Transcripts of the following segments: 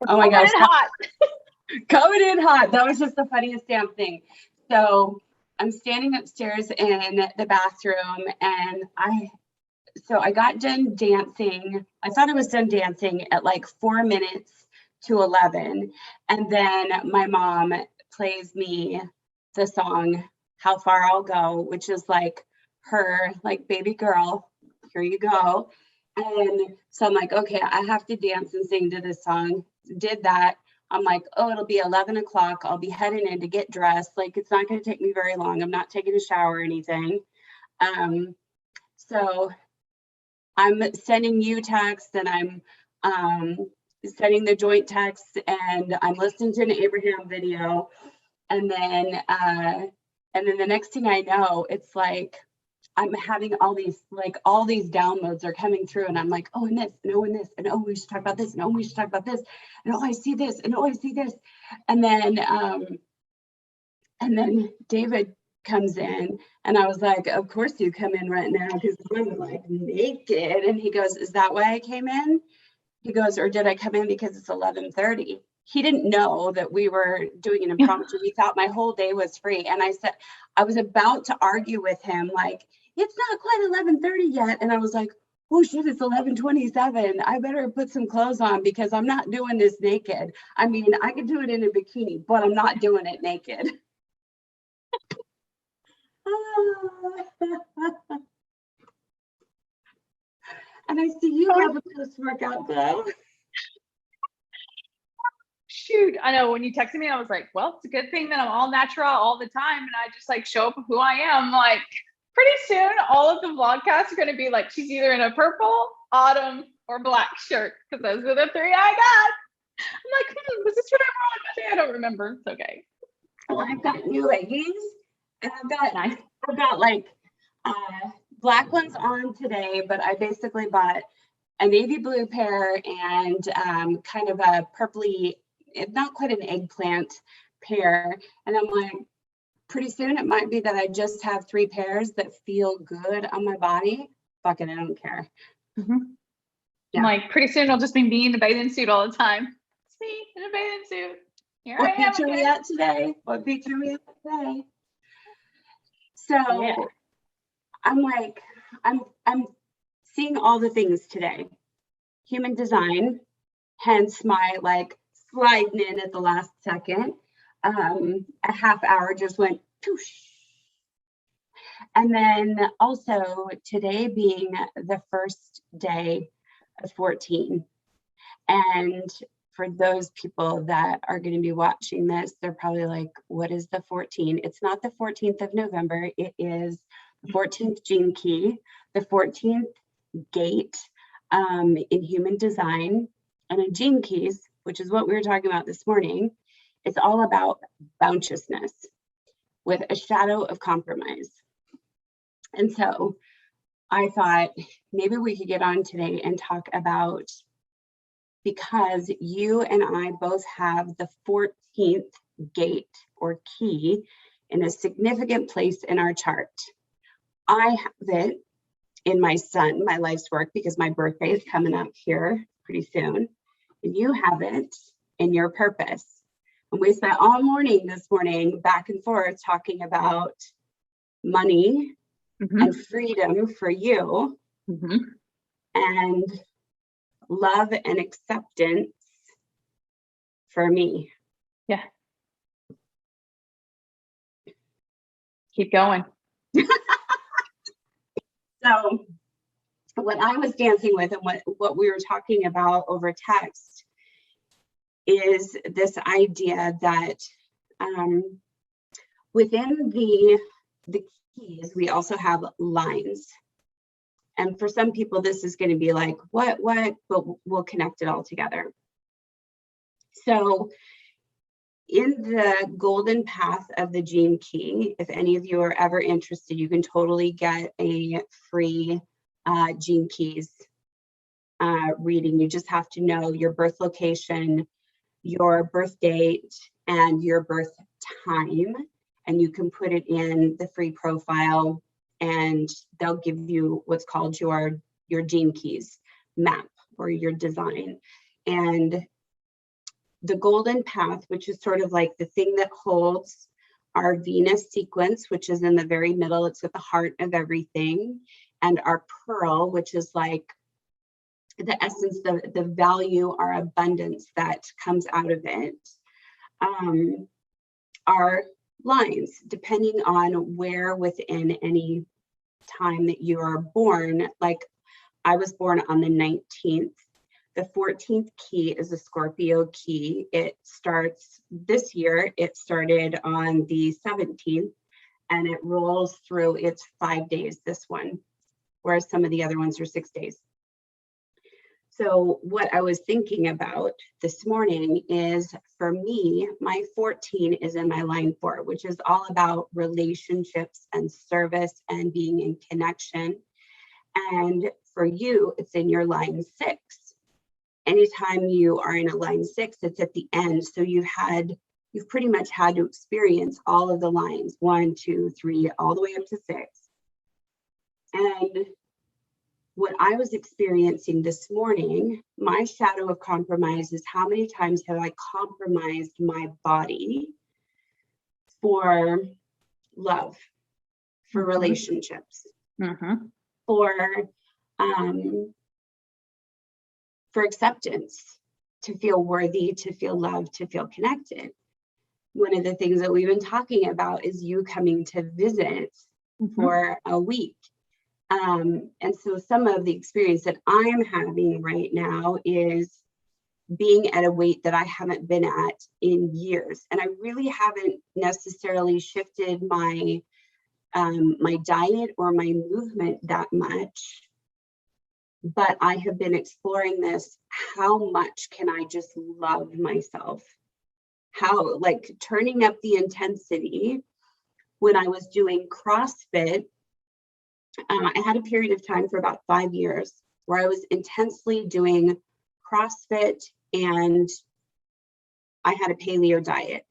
Oh my gosh. Hot. Coming in hot. That was just the funniest damn thing. So I'm standing upstairs in the bathroom and I got done dancing. I thought I was done dancing at like 4 minutes to 11. And then my mom plays me the song, How Far I'll Go, which is like her, like, baby girl, here you go. And so I'm like, okay, I have to dance and sing to this song. Did that. I'm like, oh, it'll be 11 o'clock. I'll be heading in to get dressed. Like, it's not going to take me very long. I'm not taking a shower or anything. So I'm sending you texts and I'm sending the joint texts and I'm listening to an Abraham video. And then the next thing I know, it's like, I'm having all these downloads are coming through and I'm like, oh, and this, and oh, and this, and oh, we should talk about this, and oh, we should talk about this, and oh, I see this, and oh, I see this. And then David comes in and I was like, of course you come in right now because I'm like naked. And he goes, is that why I came in? He goes, or did I come in because it's 11:30? He didn't know that we were doing an impromptu. He thought my whole day was free. And I said, I was about to argue with him, like, it's not quite 11:30 yet. And I was like, oh shit, it's 11:27. I better put some clothes on because I'm not doing this naked. I mean, I could do it in a bikini, but I'm not doing it naked. And I see you have a post-workout glow. Shoot, I know when you texted me, I was like, well, it's a good thing that I'm all natural all the time. And I just like show up who I am. Like, pretty soon, all of the vlogcasts are going to be like, she's either in a purple, autumn, or black shirt. Because those are the three I got. I'm like, was this what I wore? I don't remember. It's okay. Well, I've got new leggings. And I've got like black ones on today, but I basically bought a navy blue pair and kind of a purpley, not quite an eggplant pair. And I'm like, pretty soon it might be that I just have 3 pairs that feel good on my body. Fuck it, I don't care. Mm-hmm. Yeah. I'm like, pretty soon it'll just be me in a bathing suit all the time. It's me in a bathing suit. What beach are we at today? What beach are we at today? So yeah. I'm like, I'm seeing all the things today. Human design, hence my like sliding in at the last second. A half hour just went poosh. And then also today being the first day of 14. And for those people that are going to be watching this, they're probably like, what is the 14? It's not the 14th of November. It is the 14th gene key, the 14th gate in human design. And in gene keys, which is what we were talking about this morning, it's all about bounteousness with a shadow of compromise. And so I thought maybe we could get on today and talk about, because you and I both have the 14th gate or key in a significant place in our chart. I have it in my life's work, because my birthday is coming up here pretty soon. And you have it in your purpose. And we spent all morning this morning back and forth talking about money and freedom for you and love and acceptance for me. Yeah. Keep going. So what I was dancing with and what we were talking about over text is this idea that within the keys, we also have lines. And for some people, this is going to be like, what, but we'll connect it all together. So in the golden path of the gene key, if any of you are ever interested, you can totally get a free gene keys reading. You just have to know your birth location, your birth date, and your birth time. And you can put it in the free profile, and they'll give you what's called your gene keys map or your design. And the golden path, which is sort of like the thing that holds our Venus sequence, which is in the very middle. It's at the heart of everything. And our pearl, which is like the essence, the value, our abundance that comes out of it, are lines, depending on where within any time that you are born. Like I was born on the 19th. The 14th key is a Scorpio key. It starts this year. It started on the 17th and it rolls through. It's 5 days, this one, whereas some of the other ones are 6 days. So what I was thinking about this morning is, for me, my 14 is in my line 4, which is all about relationships and service and being in connection. And for you, it's in your line 6. Anytime you are in a line 6, it's at the end. So you've pretty much had to experience all of the lines, 1, 2, 3, all the way up to 6. And what I was experiencing this morning, my shadow of compromise is how many times have I compromised my body for love, for relationships, for acceptance, to feel worthy, to feel loved, to feel connected. One of the things that we've been talking about is you coming to visit for a week. And so some of the experience that I'm having right now is being at a weight that I haven't been at in years. And I really haven't necessarily shifted my my diet or my movement that much. But I have been exploring this. How much can I just love myself? How, like, turning up the intensity. When I was doing CrossFit, I had a period of time for about 5 years where I was intensely doing CrossFit and I had a paleo diet.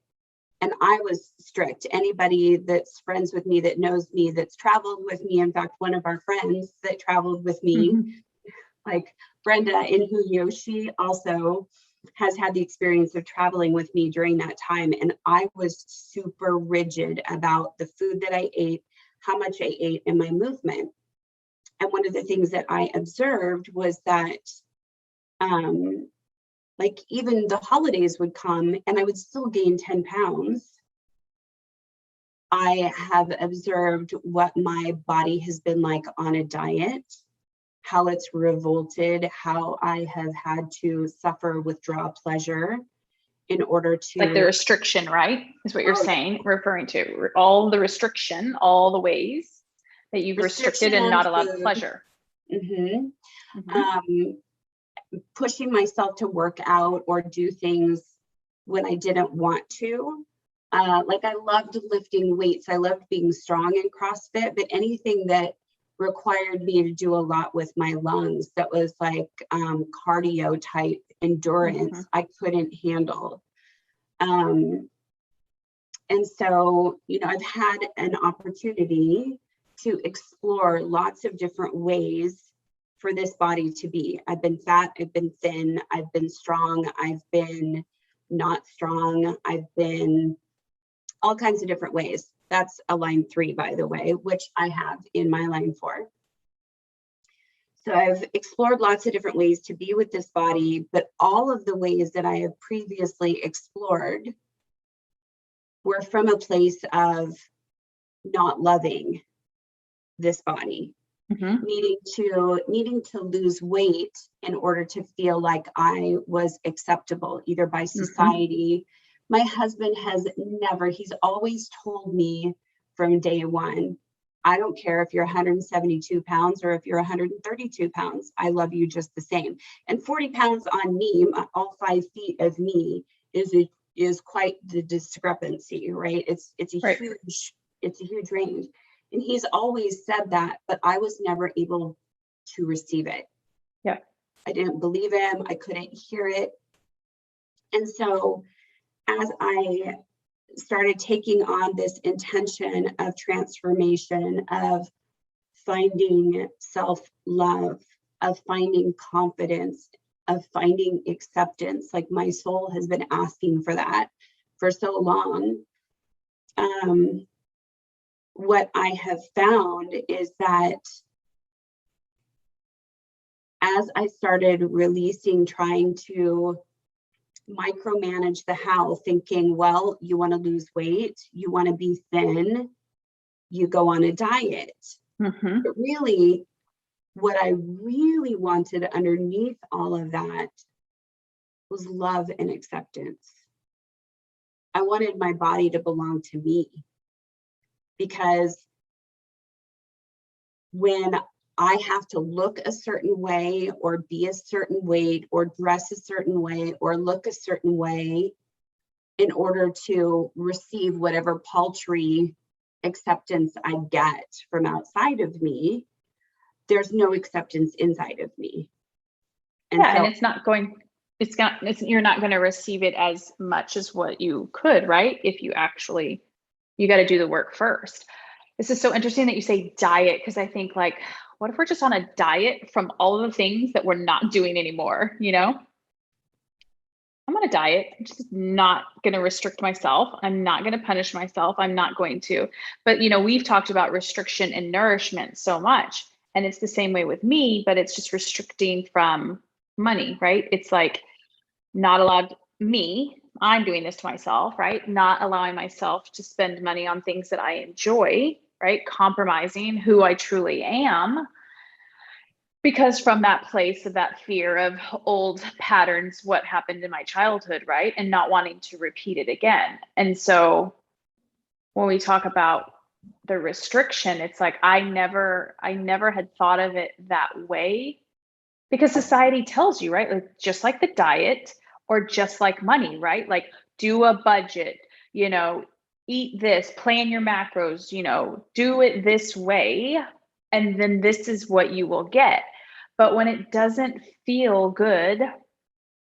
And I was strict. Anybody that's friends with me, that knows me, that's traveled with me, in fact, one of our friends that traveled with me, like Brenda in Huyo, she also has had the experience of traveling with me during that time. And I was super rigid about the food that I ate, how much I ate, and my movement. And one of the things that I observed was that like even the holidays would come and I would still gain 10 pounds. I have observed what my body has been like on a diet, how it's revolted, how I have had to suffer withdrawal pleasure in order to— like the restriction, right? Is what you're saying, referring to all the restriction, all the ways that you've restricted and not allowed pleasure. Pushing myself to work out or do things when I didn't want to. Like I loved lifting weights. I loved being strong in CrossFit, but anything that required me to do a lot with my lungs, that was like cardio type endurance, I couldn't handle. And so, you know, I've had an opportunity to explore lots of different ways for this body to be. I've been fat, I've been thin, I've been strong, I've been not strong, I've been all kinds of different ways. That's a line 3, by the way, which I have in my line 4. So I've explored lots of different ways to be with this body, but all of the ways that I have previously explored were from a place of not loving this body. Needing to lose weight in order to feel like I was acceptable, either by society. My husband has never, he's always told me from day one, I don't care if you're 172 pounds or if you're 132 pounds, I love you just the same. And 40 pounds on me, all 5 feet of me, is quite the discrepancy, right? It's a huge range. And he's always said that, but I was never able to receive it. Yeah. I didn't believe him. I couldn't hear it. And so as I started taking on this intention of transformation, of finding self-love, of finding confidence, of finding acceptance. Like my soul has been asking for that for so long. What I have found is that as I started releasing, trying to micromanage the how, thinking, well, you want to lose weight, you want to be thin, you go on a diet. Mm-hmm. But really, what I really wanted underneath all of that was love and acceptance. I wanted my body to belong to me, because when I have to look a certain way or be a certain weight or dress a certain way or look a certain way in order to receive whatever paltry acceptance I get from outside of me, there's no acceptance inside of me. And yeah, so, and you're not going to receive it as much as what you could, right? If you actually, you got to do the work first. This is so interesting that you say diet, because I think like, what if we're just on a diet from all of the things that we're not doing anymore? You know, I'm on a diet. I'm just not going to restrict myself. I'm not going to punish myself. I'm not going to. But, you know, we've talked about restriction and nourishment so much. And it's the same way with me, but it's just restricting from money, right? It's like not allowed me. I'm doing this to myself, right? Not allowing myself to spend money on things that I enjoy, right? Compromising who I truly am. Because from that place of that fear of old patterns, what happened in my childhood, right? And not wanting to repeat it again. And so when we talk about the restriction, it's like I never had thought of it that way, because society tells you, right? Like, just like the diet or just like money, right? Like, do a budget, you know, eat this, plan your macros, you know, do it this way, and then this is what you will get. But when it doesn't feel good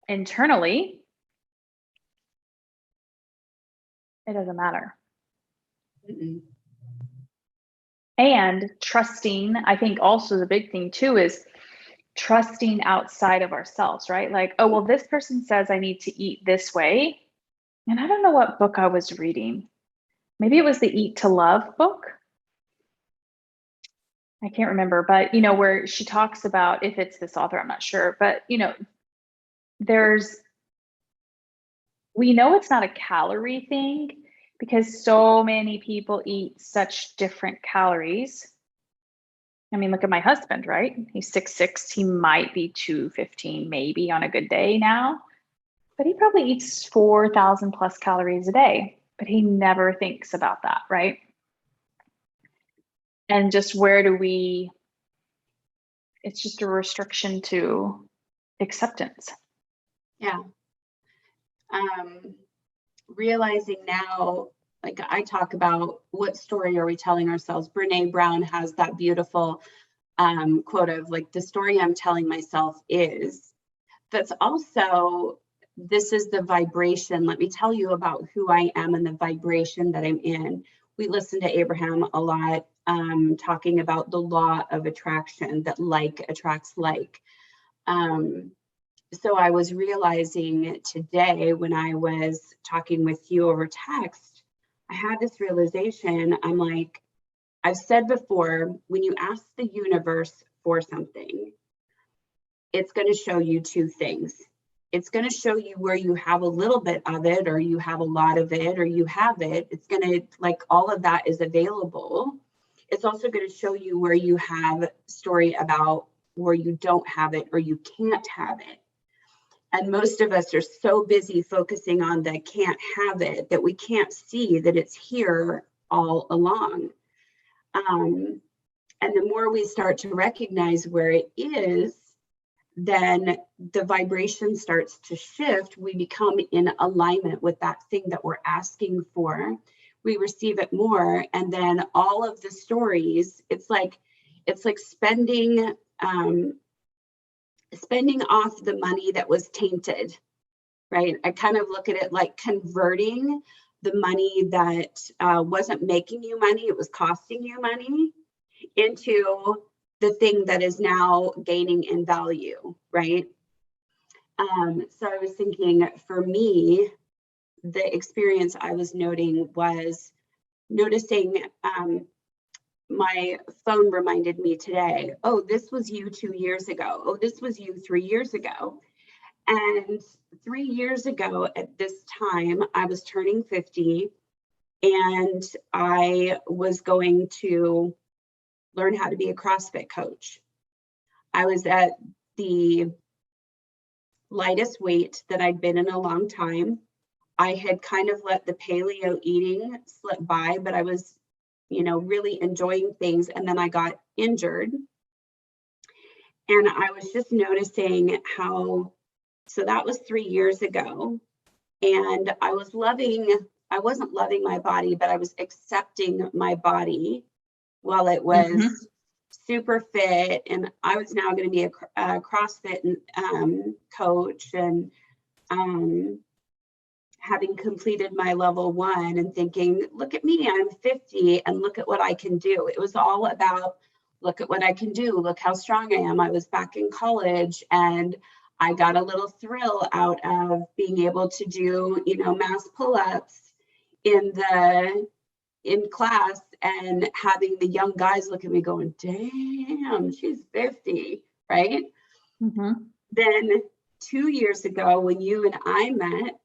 internally, it doesn't matter. mm-mm. And trusting, I think also the big thing too is trusting outside of ourselves, right? Like, oh, well, this person says I need to eat this way. And I don't know what book I was reading. Maybe it was the Eat to Love book. I can't remember, but you know, where she talks about, if it's this author, I'm not sure, but you know, we know it's not a calorie thing because so many people eat such different calories. I mean, look at my husband, right? He's 6'6", he might be 215 maybe on a good day now, but he probably eats 4,000 plus calories a day, but he never thinks about that, right? And just it's just a restriction to acceptance. Yeah. Realizing now, like I talk about, what story are we telling ourselves? Brene Brown has that beautiful quote of like, the story I'm telling myself is. That's also, this is the vibration. Let me tell you about who I am and the vibration that I'm in. We listen to Abraham a lot, talking about the law of attraction, that like attracts like. So I was realizing today when I was talking with you over text, I had this realization. I'm like, I've said before, when you ask the universe for something, it's going to show you two things. It's going to show you where you have a little bit of it, or you have a lot of it, or you have it. It's going to, like, all of that is available. It's also going to show you where you have story about where you don't have it or you can't have it. And most of us are so busy focusing on the can't have it that we can't see that it's here all along. And the more we start to recognize where it is, then the vibration starts to shift. We become in alignment with that thing that we're asking for. We receive it more. And then all of the stories, it's like spending off the money that was tainted, right? I kind of look at it like converting the money that wasn't making you money, it was costing you money, into the thing that is now gaining in value, right? So I was thinking, for me, the experience I was noting was noticing my phone reminded me today, oh, this was you 2 years ago. Oh, this was you 3 years ago. And 3 years ago at this time, I was turning 50 and I was going to learn how to be a CrossFit coach. I was at the lightest weight that I'd been in a long time. I had kind of let the paleo eating slip by, but I was, really enjoying things. And then I got injured. And I was just noticing how, so that was 3 years ago. And I wasn't loving my body, but I was accepting my body while it was super fit. And I was now going to be a CrossFit coach, and having completed my level 1 and thinking, look at me, I'm 50 and look at what I can do. It was all about, look at what I can do. Look how strong I am. I was back in college and I got a little thrill out of being able to do, mass pull-ups in class and having the young guys look at me going, damn, she's 50, right? Then 2 years ago, when you and I met,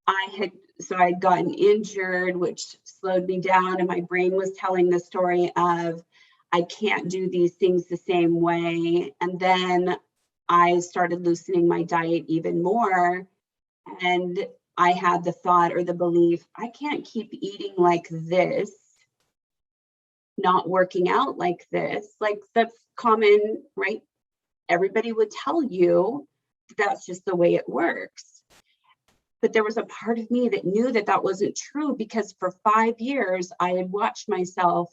I had gotten injured, which slowed me down, and my brain was telling the story of, I can't do these things the same way. And then I started loosening my diet even more. And I had the thought or the belief, I can't keep eating like this, not working out like this. Like, that's common, right? Everybody would tell you that's just the way it works. But there was a part of me that knew that that wasn't true, because for 5 years, I had watched myself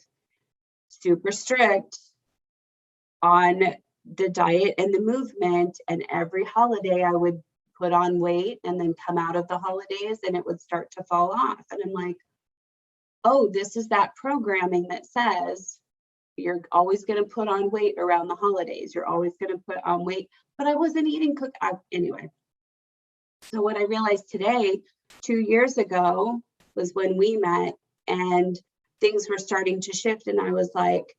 super strict on the diet and the movement. And every holiday I would put on weight and then come out of the holidays and it would start to fall off. And I'm like, oh, this is that programming that says you're always going to put on weight around the holidays. You're always going to put on weight. But I wasn't eating anyway. So what I realized today, 2 years ago, was when we met and things were starting to shift. And I was like,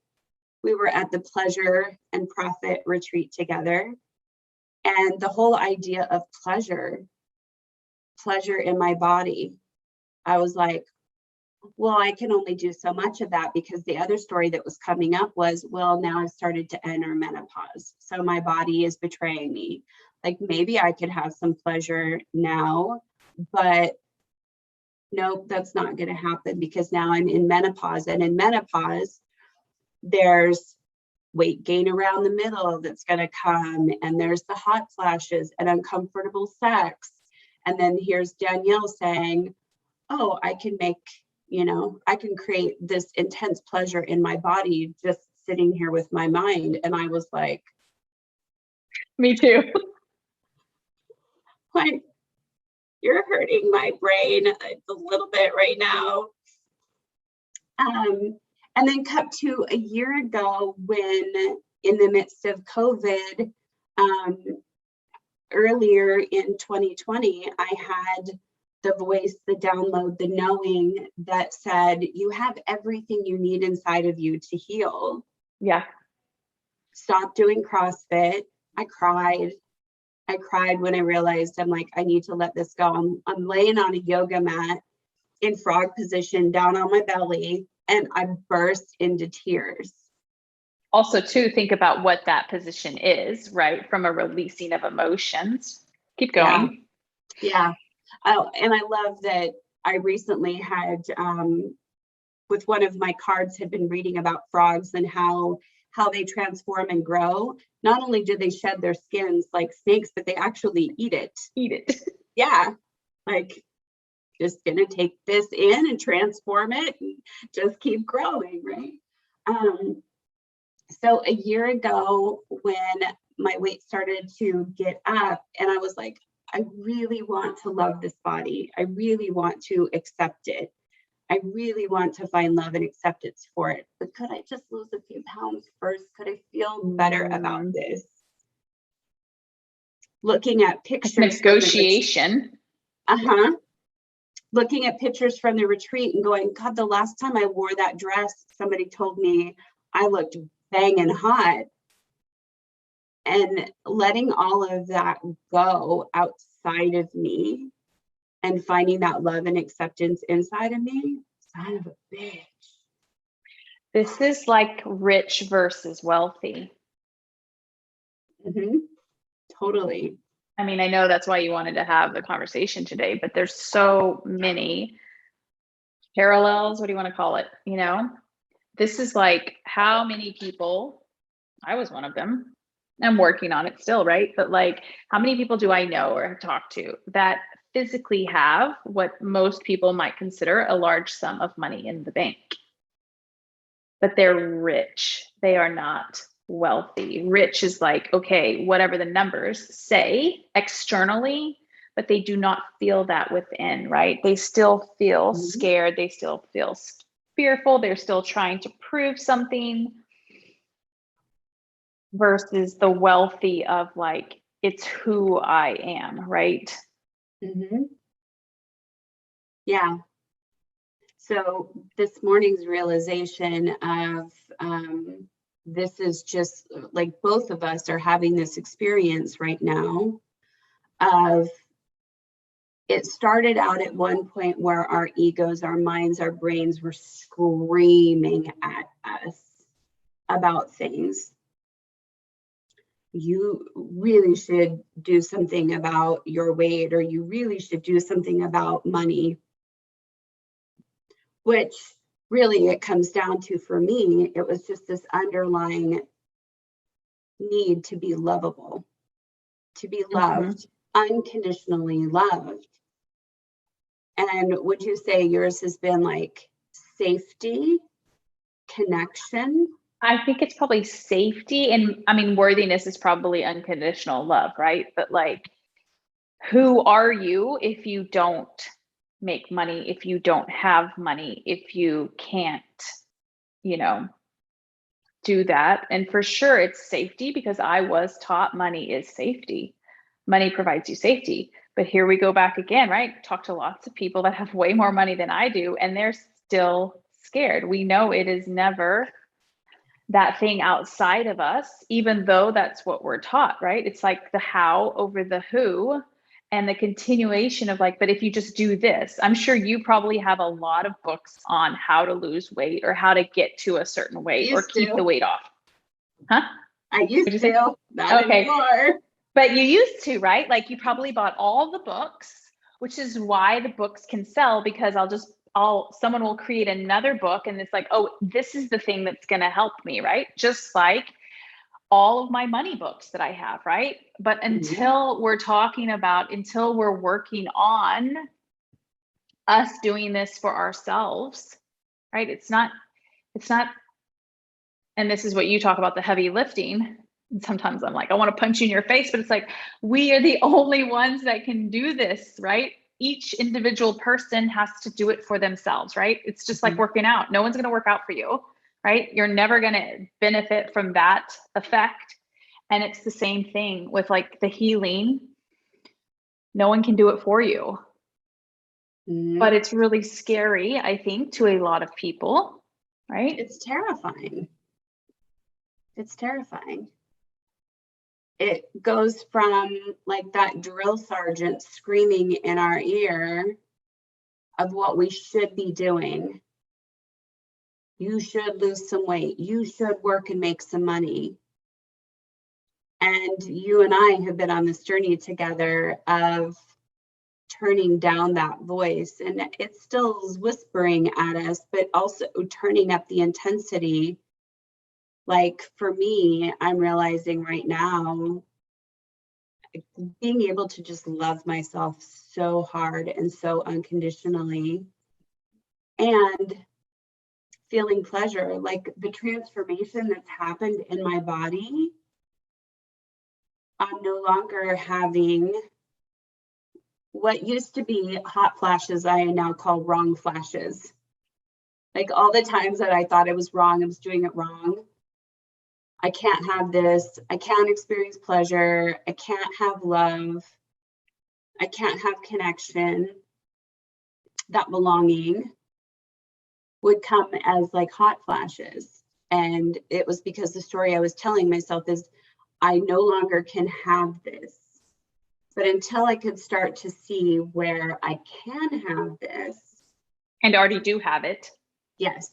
we were at the pleasure and profit retreat together. And the whole idea of pleasure in my body, I was like, well, I can only do so much of that, because the other story that was coming up was, well, now I've started to enter menopause. So my body is betraying me. Like, maybe I could have some pleasure now, but nope, that's not going to happen, because now I'm in menopause. And in menopause, there's weight gain around the middle that's going to come, and there's the hot flashes and uncomfortable sex. And then here's Danielle saying, oh, I can make, I can create this intense pleasure in my body just sitting here with my mind. And I was like, me too. Like, you're hurting my brain a little bit right now. And then cut to a year ago, when in the midst of COVID, earlier in 2020, I had the voice, the download, the knowing that said, you have everything you need inside of you to heal. Yeah. Stop doing CrossFit. I cried when I realized, I'm like, I need to let this go. I'm laying on a yoga mat in frog position, down on my belly, and I burst into tears. Also, too, think about what that position is, right? From a releasing of emotions. Keep going. Yeah. Oh, and I love that I recently had, with one of my cards, had been reading about frogs and how they transform and grow. Not only do they shed their skins like snakes, but they actually eat it. Yeah. Like, just gonna take this in and transform it and just keep growing, right? So a year ago, when my weight started to get up, and I was like, I really want to love this body. I really want to accept it. I really want to find love and acceptance for it. But could I just lose a few pounds first? Could I feel better about this? looking at pictures. Negotiation. Looking at pictures from the retreat and going, God, the last time I wore that dress, somebody told me I looked banging hot. And letting all of that go outside of me and finding that love and acceptance inside of me, son of a bitch. This is like rich versus wealthy. Totally. I mean, I know that's why you wanted to have the conversation today, but there's so many parallels. What do you want to call it? You know, this is like how many people, I was one of them. I'm working on it still, right? But like, how many people do I know or have talked to that physically have what most people might consider a large sum of money in the bank? But they're rich. They are not wealthy. Rich is like, okay, whatever the numbers say externally, but they do not feel that within, right? They still feel scared. They still feel fearful. They're still trying to prove something. Versus the wealthy of like, it's who I am, right? Yeah. So this morning's realization of this is just like both of us are having this experience right now of it started out at one point where our egos, our minds, our brains were screaming at us about things. You really should do something about your weight, or you really should do something about money, which really it comes down to, for me, it was just this underlying need to be lovable, to be loved, unconditionally loved. And would you say yours has been like safety, connection? I think it's probably safety. And I mean, worthiness is probably unconditional love, right? But like, who are you if you don't make money, if you don't have money, if you can't, you know, do that? And for sure it's safety, because I was taught money is safety. Money provides you safety. But here we go back again, right? Talk to lots of people that have way more money than I do, and they're still scared. We know it is never that thing outside of us, even though that's what we're taught, right? It's like the how over the who, and the continuation of like, but if you just do this, I'm sure you probably have a lot of books on how to lose weight or how to get to a certain weight or keep the weight off. Huh? I used to, not anymore. But you used to, right? Like you probably bought all the books, which is why the books can sell, because someone will create another book and it's like, oh, this is the thing that's going to help me, right? Just like all of my money books that I have, right? But until we're working on us doing this for ourselves, right? It's not, and this is what you talk about, the heavy lifting. And sometimes I'm like, I want to punch you in your face, but it's like, we are the only ones that can do this, right? Each individual person has to do it for themselves, right? It's just like working out. No one's going to work out for you, right? You're never going to benefit from that effect. And it's the same thing with like the healing. No one can do it for you. But it's really scary, I think, to a lot of people, right? It's terrifying. It's terrifying. It goes from like that drill sergeant screaming in our ear of what we should be doing. You should lose some weight. You should work and make some money. And you and I have been on this journey together of turning down that voice. And it still is whispering at us, but also turning up the intensity. Like for me, I'm realizing right now, being able to just love myself so hard and so unconditionally, and feeling pleasure, like the transformation that's happened in my body. I'm no longer having what used to be hot flashes, I now call wrong flashes. Like all the times that I thought I was wrong, I was doing it wrong, I can't have this. I can't experience pleasure. I can't have love. I can't have connection. That belonging would come as like hot flashes. And it was because the story I was telling myself is, I no longer can have this. But until I could start to see where I can have this. And already do have it. Yes.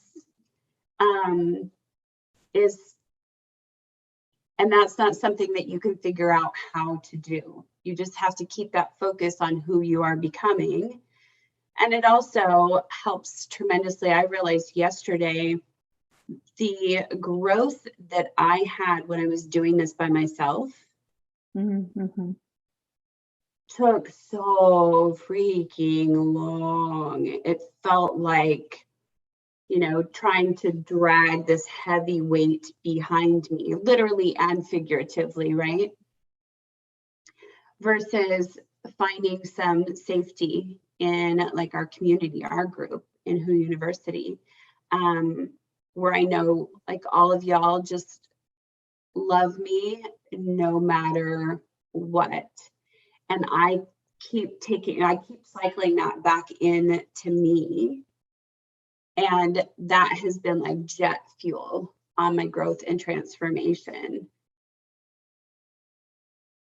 And that's not something that you can figure out how to do. You just have to keep that focus on who you are becoming. And it also helps tremendously. I realized yesterday the growth that I had when I was doing this by myself took so freaking long. It felt like, trying to drag this heavy weight behind me, literally and figuratively, right? Versus finding some safety in like our community, our group in Who University, where I know like all of y'all just love me no matter what. And I keep cycling that back in to me. And that has been like jet fuel on my growth and transformation.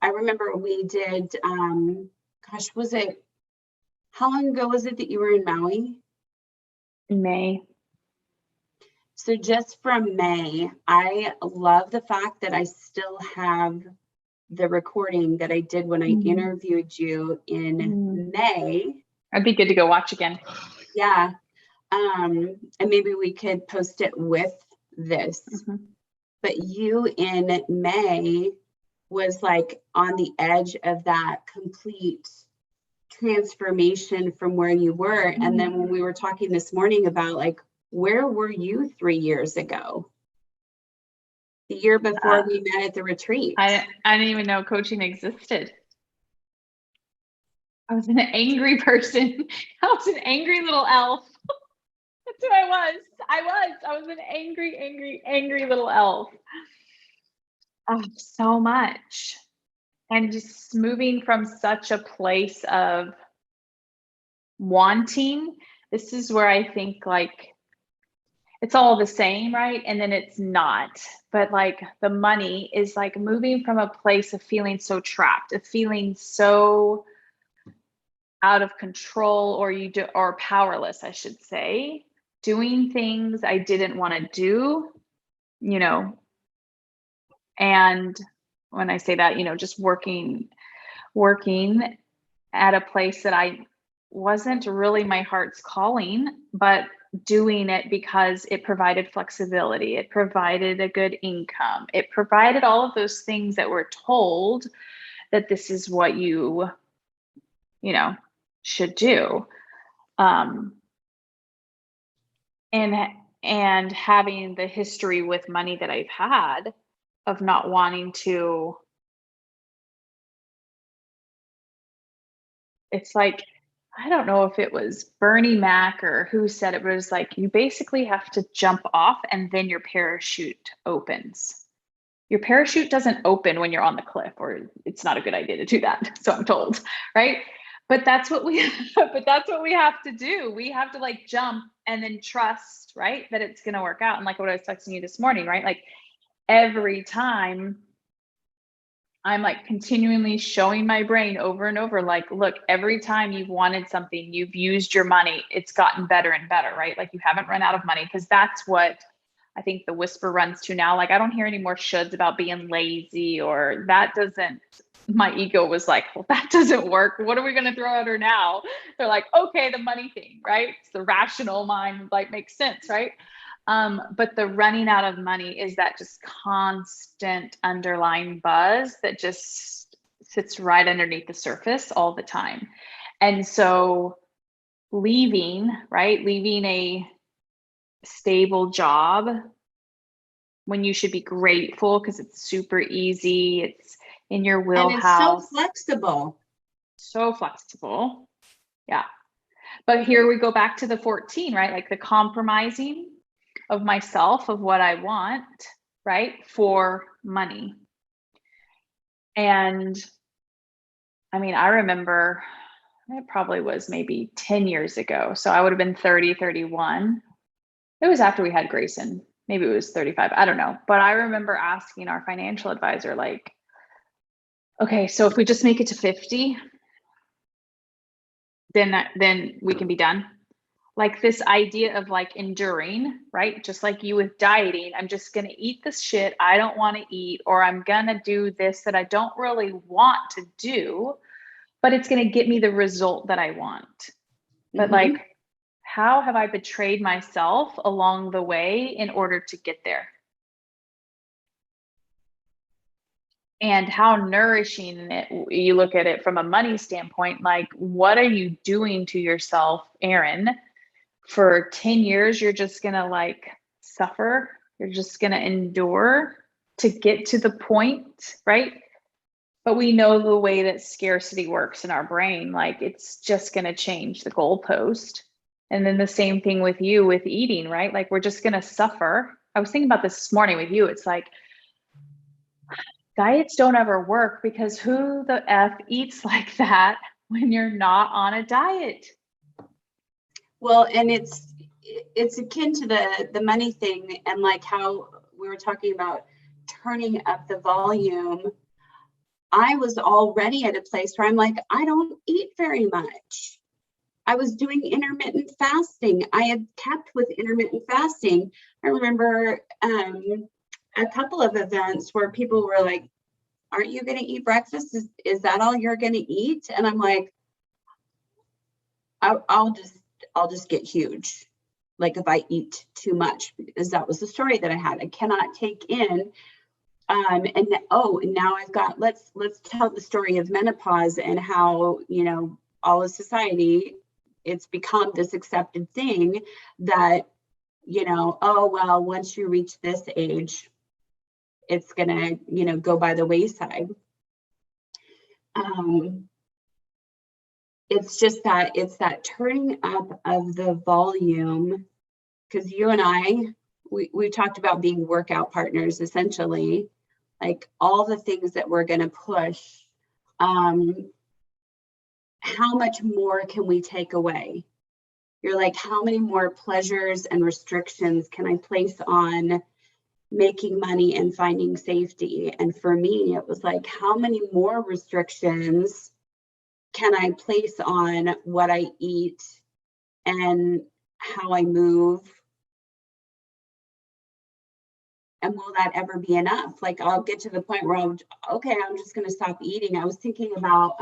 I remember we did, how long ago was it that you were in Maui? May. So just from May, I love the fact that I still have the recording that I did when I interviewed you in May. I'd be good to go watch again. Yeah. And maybe we could post it with this. But you in May was like on the edge of that complete transformation from where you were. And then when we were talking this morning about like, where were you 3 years ago? The year before we met at the retreat. I didn't even know coaching existed. I was an angry person. I was an angry little elf. That's who I was. I was an angry little elf. Oh, so much. And just moving from such a place of wanting, this is where I think like it's all the same, right? And then it's not. But like the money is like moving from a place of feeling so trapped, of feeling so out of control, or powerless, I should say, doing things I didn't want to do, and when I say that, just working at a place that I wasn't really my heart's calling, but doing it because it provided flexibility, it provided a good income, it provided all of those things that we're told that this is what you should do. And having the history with money that I've had of not wanting to, it's like, I don't know if it was Bernie Mac or who said it, but it was like, you basically have to jump off and then your parachute opens. Your parachute doesn't open when you're on the cliff, or it's not a good idea to do that. So I'm told, right? But that's what we have to do. We have to like jump and then trust, right? That it's going to work out. And like what I was texting you this morning, right? Like every time I'm like continually showing my brain over and over, like, look, every time you've wanted something, you've used your money, it's gotten better and better, right? Like you haven't run out of money, because that's what I think the whisper runs to now. Like, I don't hear any more shoulds about being lazy, or that doesn't, my ego was like, well, that doesn't work. What are we going to throw at her now? They're like, okay, the money thing, right? It's the rational mind, like makes sense, right? But the running out of money is that just constant underlying buzz that just sits right underneath the surface all the time. And so leaving a stable job when you should be grateful because it's super easy, it's in your wheelhouse. And it's so flexible. Yeah. But here we go back to the 14, right? Like the compromising of myself, of what I want, right? For money. And I mean, I remember it probably was maybe 10 years ago. So I would have been 30, 31. It was after we had Grayson. Maybe it was 35. I don't know. But I remember asking our financial advisor, like, okay, so if we just make it to 50, then we can be done. Like this idea of like enduring, right? Just like you with dieting, I'm just going to eat this shit I don't want to eat, or I'm going to do this that I don't really want to do, but it's going to get me the result that I want. But like, how have I betrayed myself along the way in order to get there? And how nourishing you look at it from a money standpoint, like what are you doing to yourself, Erin? For 10 years, you're just going to like suffer. You're just going to endure to get to the point, right? But we know the way that scarcity works in our brain. Like it's just going to change the goalpost. And then the same thing with you with eating, right? Like we're just going to suffer. I was thinking about this morning with you. It's like diets don't ever work because who the F eats like that when you're not on a diet? Well, and it's akin to the money thing, and like how we were talking about turning up the volume. I was already at a place where I'm like, I don't eat very much. I was doing intermittent fasting. I had kept with intermittent fasting. I remember a couple of events where people were like, aren't you going to eat breakfast? Is that all you're going to eat? And I'm like, I'll just get huge. Like if I eat too much, because that was the story that I had. I cannot take in. And now I've got, let's tell the story of menopause and how, you know, all of society, it's become this accepted thing that, you know, oh, well, once you reach this age, it's going to, you know, go by the wayside. It's just that it's that turning up of the volume, because you and I, we talked about being workout partners, essentially, like all the things that we're going to push. How much more can we take away? You're like, how many more pleasures and restrictions can I place on making money and finding safety? And for me, it was like, how many more restrictions can I place on what I eat and how I move? And will that ever be enough? Like I'll get to the point where I'm just going to stop eating. I was thinking about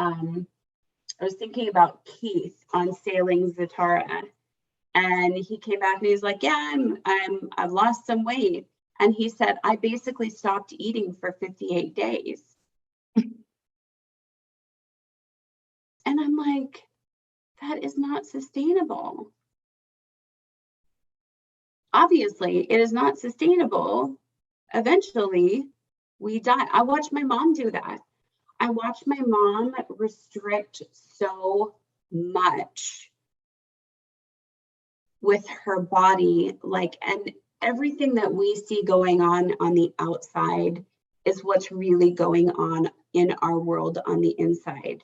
Keith on Sailing Zatara, and he came back and he's like, yeah, I've lost some weight. And he said, I basically stopped eating for 58 days. And I'm like, that is not sustainable. Obviously, it is not sustainable. Eventually, we die. I watched my mom do that. I watched my mom restrict so much with her body, like, and everything that we see going on the outside is what's really going on in our world on the inside.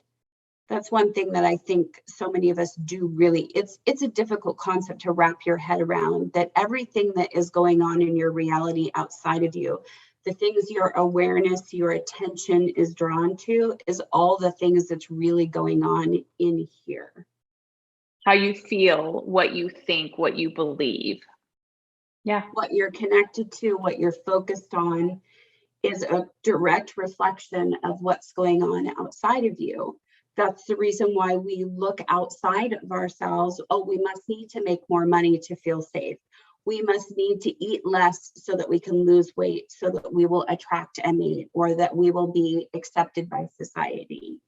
That's one thing that I think so many of us do really, it's a difficult concept to wrap your head around, that everything that is going on in your reality outside of you, the things your awareness, your attention is drawn to, is all the things that's really going on in here. How you feel, what you think, what you believe. Yeah. What you're connected to, what you're focused on is a direct reflection of what's going on outside of you. That's the reason why we look outside of ourselves. Oh, we must need to make more money to feel safe. We must need to eat less so that we can lose weight, so that we will attract a mate, or that we will be accepted by society,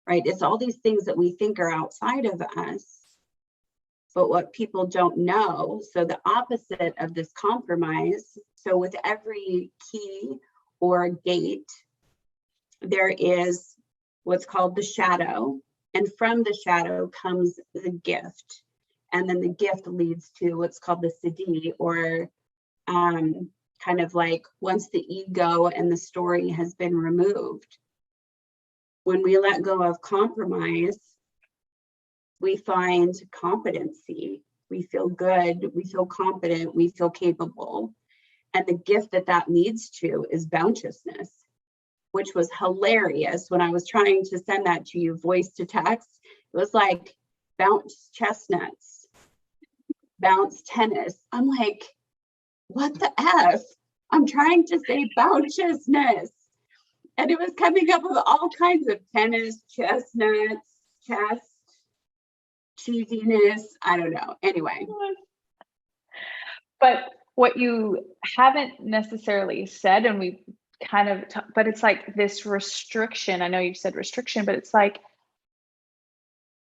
right? It's all these things that we think are outside of us, but what people don't know. So the opposite of this compromise, so with every key or gate, there is what's called the shadow, and from the shadow comes the gift, and then the gift leads to what's called the siddhi, or kind of like once the ego and the story has been removed, when we let go of compromise, we find competency. We feel good, we feel confident, we feel capable. And the gift that that leads to is bounteousness, which was hilarious when I was trying to send that to you voice to text. It was like bounce chestnuts, bounce tennis. I'm like, what the F? I'm trying to say bounteousness. And it was coming up with all kinds of tennis, chestnuts, chest, cheesiness. I don't know. Anyway. But what you haven't necessarily said, and we kind of, but it's like this restriction. I know you've said restriction, but it's like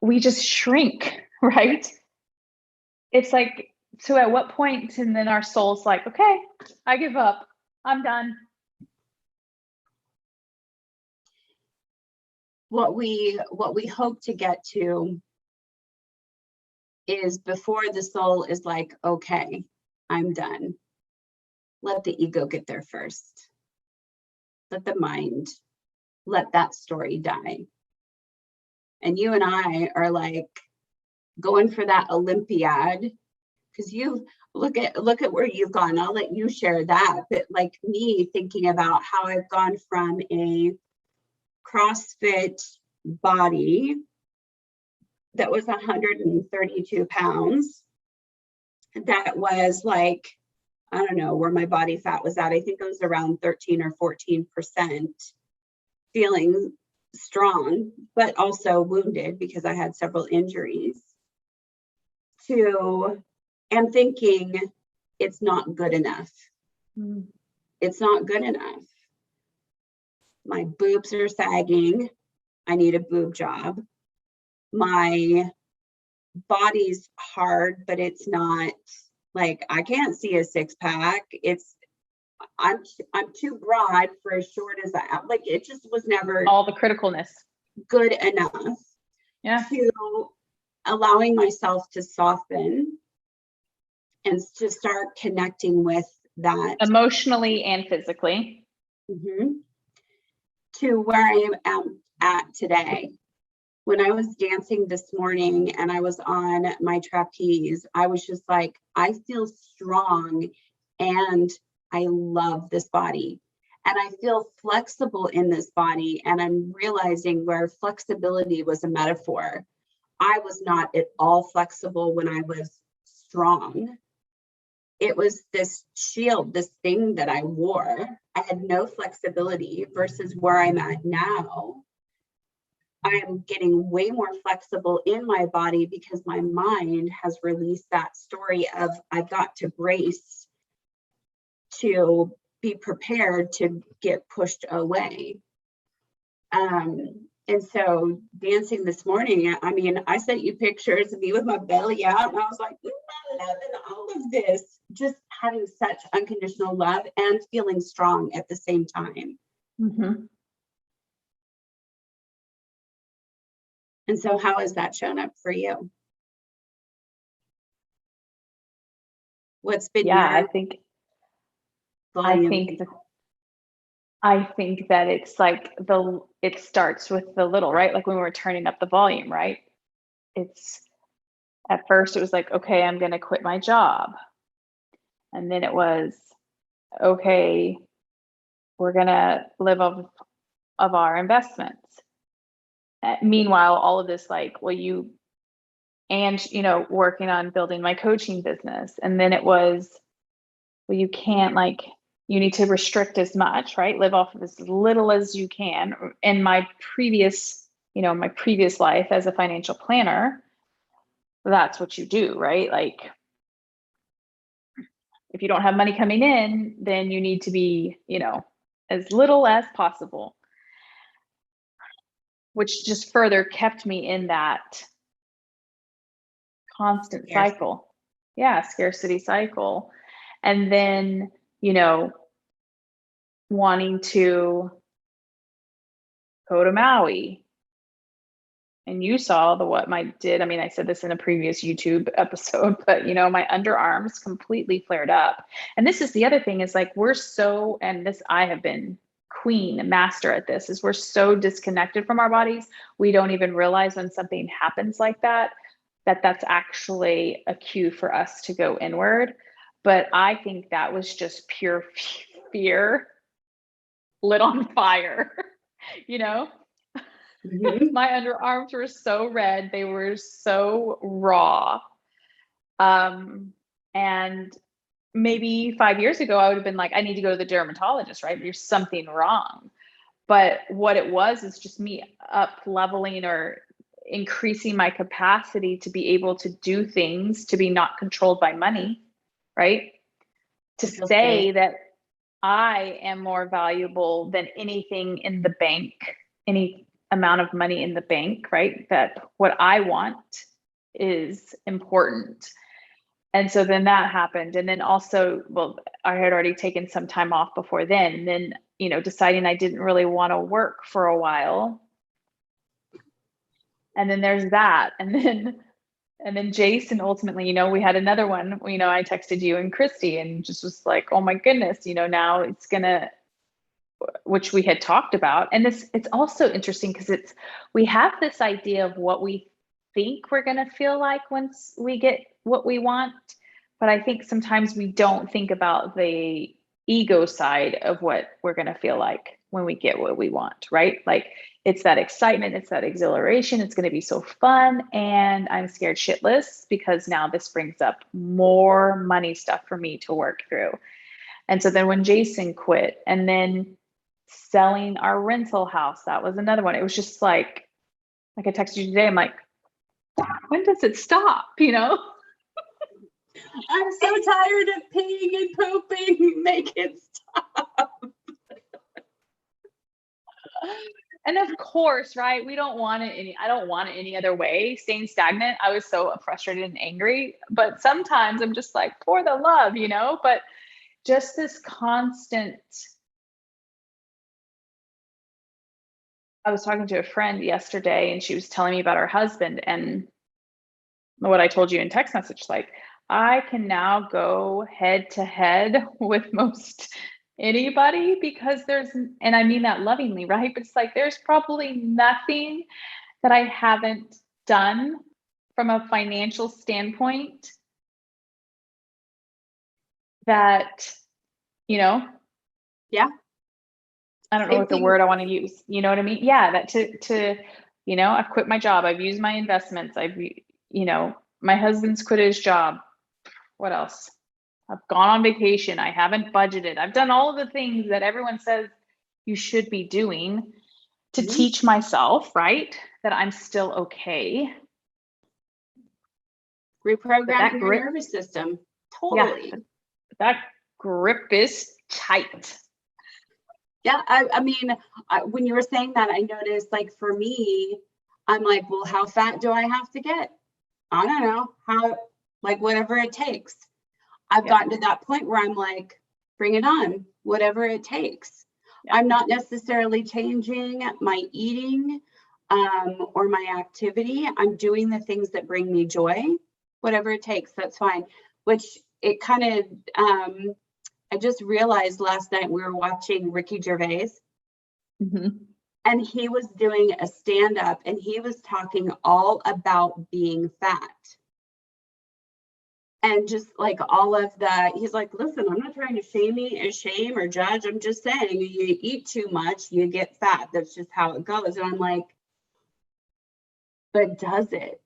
we just shrink, right? It's like, so at what point, and then our soul's like, okay, I give up. I'm done. What we hope to get to is before the soul is like, okay, I'm done. Let the ego get there first. Let the mind, let that story die. And you and I are like going for that Olympiad, because you look at where you've gone. I'll let you share that. But like me thinking about how I've gone from a CrossFit body that was 132 pounds, that was like, I don't know where my body fat was at. I think it was around 13 or 14%, feeling strong, but also wounded because I had several injuries, to and thinking it's not good enough. It's not good enough. My boobs are sagging. I need a boob job. My body's hard, but it's not like I can't see a six pack. I'm too broad for as short as I am. Like it just was never all the criticalness good enough. Yeah. To allowing myself to soften and to start connecting with that emotionally and physically. To where I am at today. When I was dancing this morning and I was on my trapeze, I was just like, I feel strong and I love this body. And I feel flexible in this body. And I'm realizing where flexibility was a metaphor. I was not at all flexible when I was strong. It was this shield, this thing that I wore. I had no flexibility versus where I'm at now. I am getting way more flexible in my body because my mind has released that story of I've got to brace to be prepared to get pushed away. And so dancing this morning, I mean, I sent you pictures of me with my belly out and I was like, I'm loving all of this, just having such unconditional love and feeling strong at the same time. And so how has that shown up for you? What's been I think that it's like it starts with the little, right? Like when we were turning up the volume, right? It's at first it was like, okay, I'm going to quit my job. And then it was, okay, we're going to live off of our investments. Meanwhile, all of this, like, working on building my coaching business. And then it was, well, you can't, like, you need to restrict as much, right? Live off of as little as you can. In my previous life as a financial planner, that's what you do, right? Like, if you don't have money coming in, then you need to be, as little as possible, which just further kept me in that constant cycle. Scarcity cycle. And then, wanting to go to Maui and you saw what my did. I mean, I said this in a previous YouTube episode, but you know, my underarms completely flared up. And this is the other thing is like, and this, I have been queen master at this, is we're so disconnected from our bodies. We don't even realize when something happens like that, that's actually a cue for us to go inward. But I think that was just pure fear lit on fire, you know? Mhm. My underarms were so red. They were so raw. And maybe 5 years ago, I would have been like, I need to go to the dermatologist, right? There's something wrong. But what it was is just me up leveling or increasing my capacity to be able to do things, to be not controlled by money, right? To I feel say safe. that I am more valuable than anything in the bank, any amount of money in the bank, right? That what I want is important. And so then that happened. And then also, well, I had already taken some time off before then. And then, you know, deciding I didn't really want to work for a while. And then there's that. And then Jason, ultimately, you know, we had another one, you know, I texted you and Christy and just was like, oh my goodness, you know, now it's gonna, which we had talked about. And it's also interesting because we have this idea of what we think we're going to feel like once we get what we want. But I think sometimes we don't think about the ego side of what we're going to feel like when we get what we want, right? Like it's that excitement, it's that exhilaration, it's going to be so fun. And I'm scared shitless because now this brings up more money stuff for me to work through. And so then when Jason quit, and then selling our rental house, that was another one. It was just like I texted you today, I'm like, when does it stop? You know? I'm so tired of peeing and pooping. Make it stop. And of course, right? We don't want it I don't want it any other way. Staying stagnant. I was so frustrated and angry, but sometimes I'm just like, for the love, you know, but just this constant. I was talking to a friend yesterday and she was telling me about her husband and what I told you in text message, like I can now go head to head with most anybody because and I mean that lovingly, right? But it's like, there's probably nothing that I haven't done from a financial standpoint that, you know, Yeah. I don't know what the word I want to use. You know what I mean? Yeah, that to, you know, I've quit my job. I've used my investments. You know, my husband's quit his job. What else? I've gone on vacation. I haven't budgeted. I've done all of the things that everyone says you should be doing to teach myself, right? That I'm still okay. Reprogramming your nervous system. Totally. Yeah, that grip is tight. Yeah, I mean, when you were saying that, I noticed, like, for me, I'm like, well, how fat do I have to get? I don't know, like, whatever it takes. I've gotten to that point where I'm like, bring it on, whatever it takes. Yeah. I'm not necessarily changing my eating or my activity. I'm doing the things that bring me joy, whatever it takes, that's fine. Which it kind of, I just realized last night we were watching Ricky Gervais, and he was doing a stand-up, and he was talking all about being fat. And just like all of that, he's like, listen, I'm not trying to shame or judge. I'm just saying, you eat too much, you get fat. That's just how it goes. And I'm like, but does it?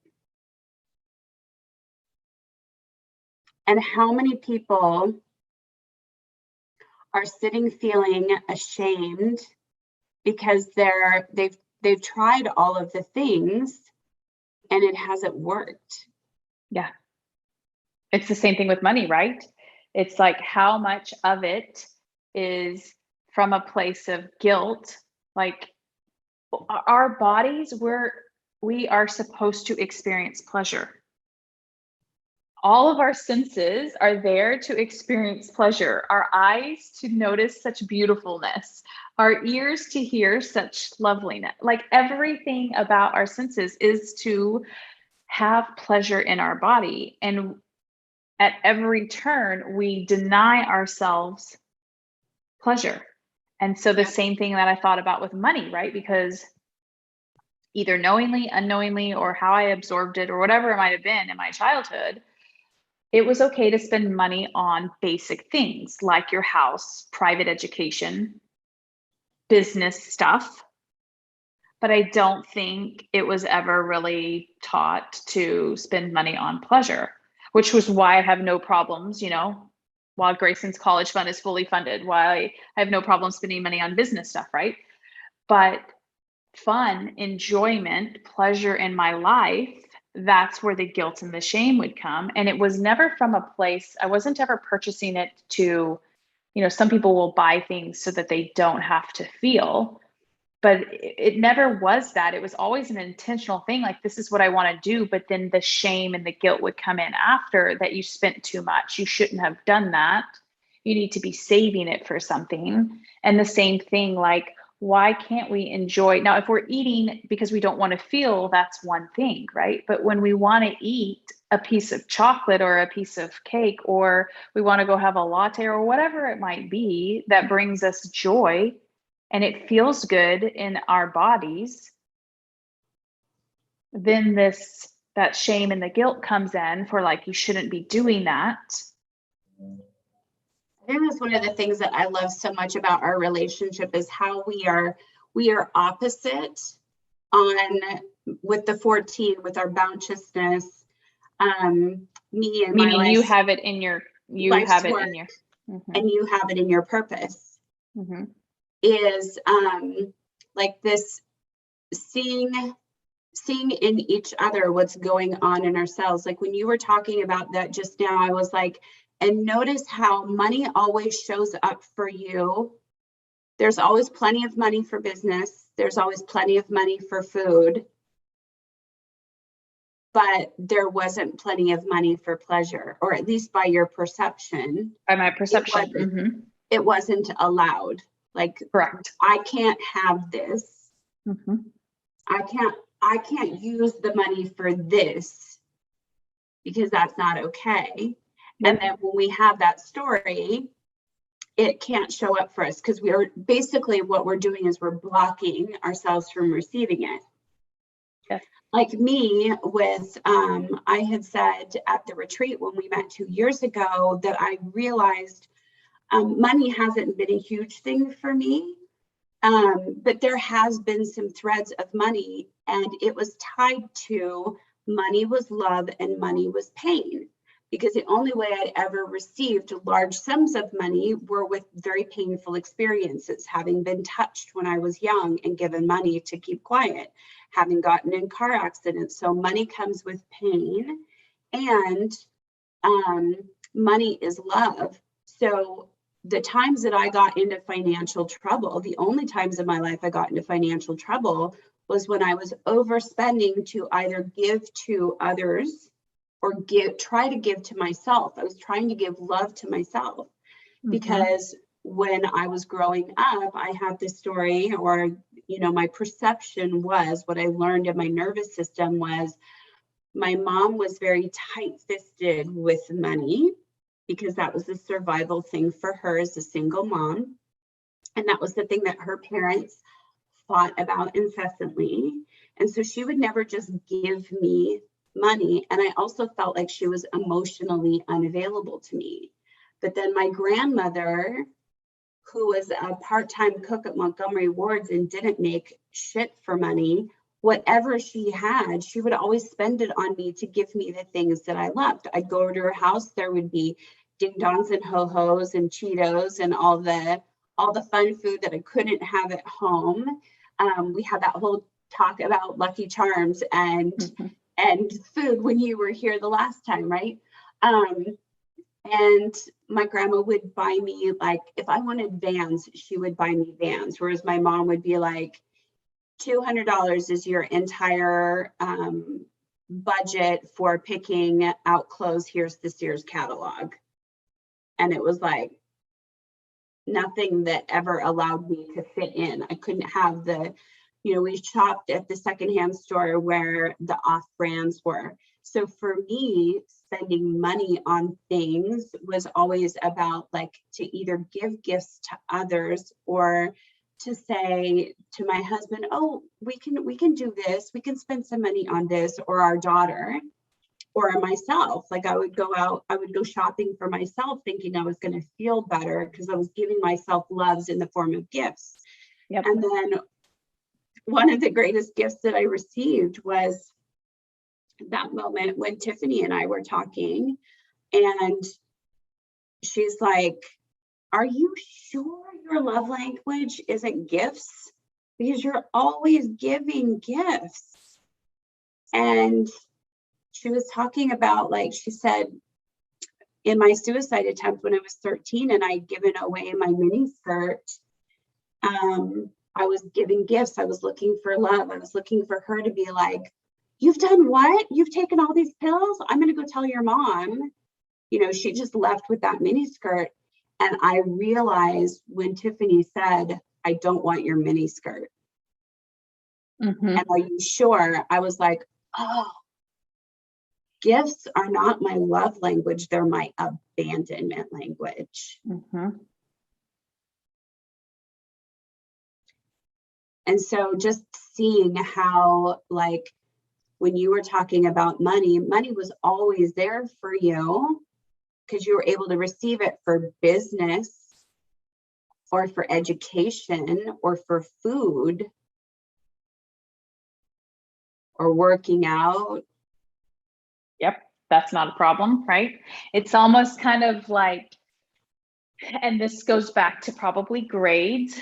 And how many people are sitting feeling ashamed because they've tried all of the things and it hasn't worked? Yeah. It's the same thing with money, right? It's like how much of it is from a place of guilt. Like our bodies, we are supposed to experience pleasure all of our senses are there to experience pleasure. Our eyes to notice such beautifulness, our ears to hear such loveliness. Like everything about our senses is to have pleasure in our body. And at every turn, we deny ourselves pleasure. And so the same thing that I thought about with money, right? Because either knowingly, unknowingly, or how I absorbed it, or whatever it might have been in my childhood, it was okay to spend money on basic things like your house, private education, business stuff. But I don't think it was ever really taught to spend money on pleasure, which was why I have no problems, you know, while Grayson's college fund is fully funded, why I have no problem spending money on business stuff, right? But fun, enjoyment, pleasure in my life, that's where the guilt and the shame would come. And it was never from a place, I wasn't ever purchasing it to, you know, some people will buy things so that they don't have to feel, but it never was that. It was always an intentional thing. Like, this is what I want to do. But then the shame and the guilt would come in after that. You spent too much. You shouldn't have done that. You need to be saving it for something. And the same thing, like, why can't we enjoy? Now, if we're eating because we don't want to feel, that's one thing, right? But when we want to eat a piece of chocolate or a piece of cake, or we want to go have a latte or whatever it might be that brings us joy, and it feels good in our bodies, then that shame and the guilt comes in for, like, you shouldn't be doing that. I think that's one of the things that I love so much about our relationship is how we are opposite on with the 14, with our bounteousness. Me and meaning my you have it in your and you have it in your purpose. Mm-hmm. Is like this seeing in each other what's going on in ourselves. Like when you were talking about that just now, I was like, and notice how money always shows up for you. There's always plenty of money for business. There's always plenty of money for food. But there wasn't plenty of money for pleasure, or at least by your perception. By my perception. It wasn't allowed. Like, correct. I can't have this. Mm-hmm. I can't use the money for this because that's not okay. Yep. And then when we have that story, it can't show up for us because we are basically, what we're doing is we're blocking ourselves from receiving it. Yes. Like me with, I had said at the retreat when we met 2 years ago that I realized money hasn't been a huge thing for me, but there has been some threads of money, and it was tied to money was love and money was pain. Because the only way I'd ever received large sums of money were with very painful experiences, having been touched when I was young and given money to keep quiet, having gotten in car accidents. So money comes with pain, and money is love. So the times that I got into financial trouble, the only times in my life I got into financial trouble was when I was overspending to either give to others or try to give to myself. I was trying to give love to myself. Mm-hmm. Because when I was growing up, I had this story, or, you know, my perception was, what I learned in my nervous system was, my mom was very tight-fisted with money because that was the survival thing for her as a single mom. And that was the thing that her parents fought about incessantly. And so she would never just give me money. And I also felt like she was emotionally unavailable to me. But then my grandmother, who was a part-time cook at Montgomery Ward's and didn't make shit for money, whatever she had, she would always spend it on me to give me the things that I loved. I'd go to her house, there would be ding dongs and ho-hos and Cheetos and all the fun food that I couldn't have at home. We had that whole talk about Lucky Charms and food when you were here the last time, right? And my grandma would buy me, like, if I wanted Vans, she would buy me Vans, whereas my mom would be like, $200 is your entire budget for picking out clothes. Here's this year's catalog. And it was like nothing that ever allowed me to fit in. I couldn't have the, we shopped at the secondhand store where the off brands were. So for me, spending money on things was always about like to either give gifts to others or to say to my husband, oh, we can do this. We can spend some money on this, or our daughter or myself. Like I would go shopping for myself thinking I was going to feel better because I was giving myself loves in the form of gifts. Yep. And then one of the greatest gifts that I received was that moment when Tiffany and I were talking, and she's like, are you sure your love language isn't gifts? Because you're always giving gifts. And she was talking about, like, she said, in my suicide attempt when I was 13 and I'd given away my mini skirt, I was giving gifts. I was looking for love. I was looking for her to be like, you've done what? You've taken all these pills? I'm going to go tell your mom. She just left with that mini skirt. And I realized when Tiffany said, I don't want your mini skirt. Mm-hmm. And are you sure? I was like, oh, gifts are not my love language. They're my abandonment language. Mm-hmm. And so just seeing how, like, when you were talking about money was always there for you because you were able to receive it for business or for education or for food or working out. Yep. That's not a problem, right? It's almost kind of like, and this goes back to probably grades,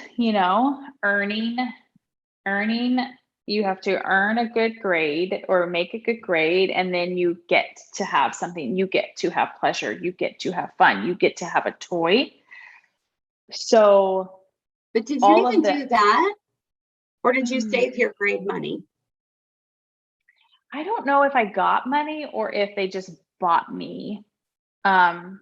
earning, you have to earn a good grade or make a good grade, and then you get to have something, you get to have pleasure, you get to have fun, you get to have a toy. So, but did you even do that? Or did you save your grade money? I don't know if I got money or if they just bought me Cabbage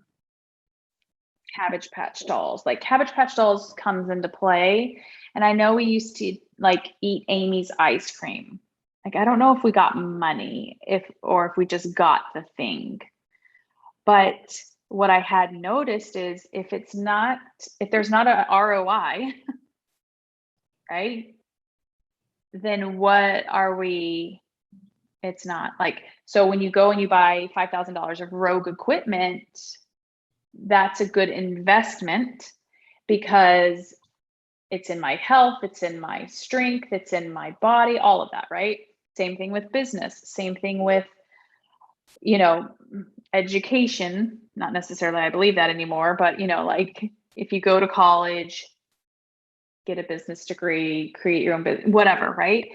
Patch dolls. Like Cabbage Patch dolls comes into play. And I know we used to like eat Amy's ice cream. Like, I don't know if we got money or if we just got the thing. But what I had noticed is if there's not a ROI, right? Then what are we? It's not like, so when you go and you buy $5,000 of Rogue equipment, that's a good investment because it's in my health, it's in my strength, it's in my body, all of that, right? Same thing with business, same thing with, education. Not necessarily I believe that anymore, but like if you go to college, get a business degree, create your own business, whatever, right?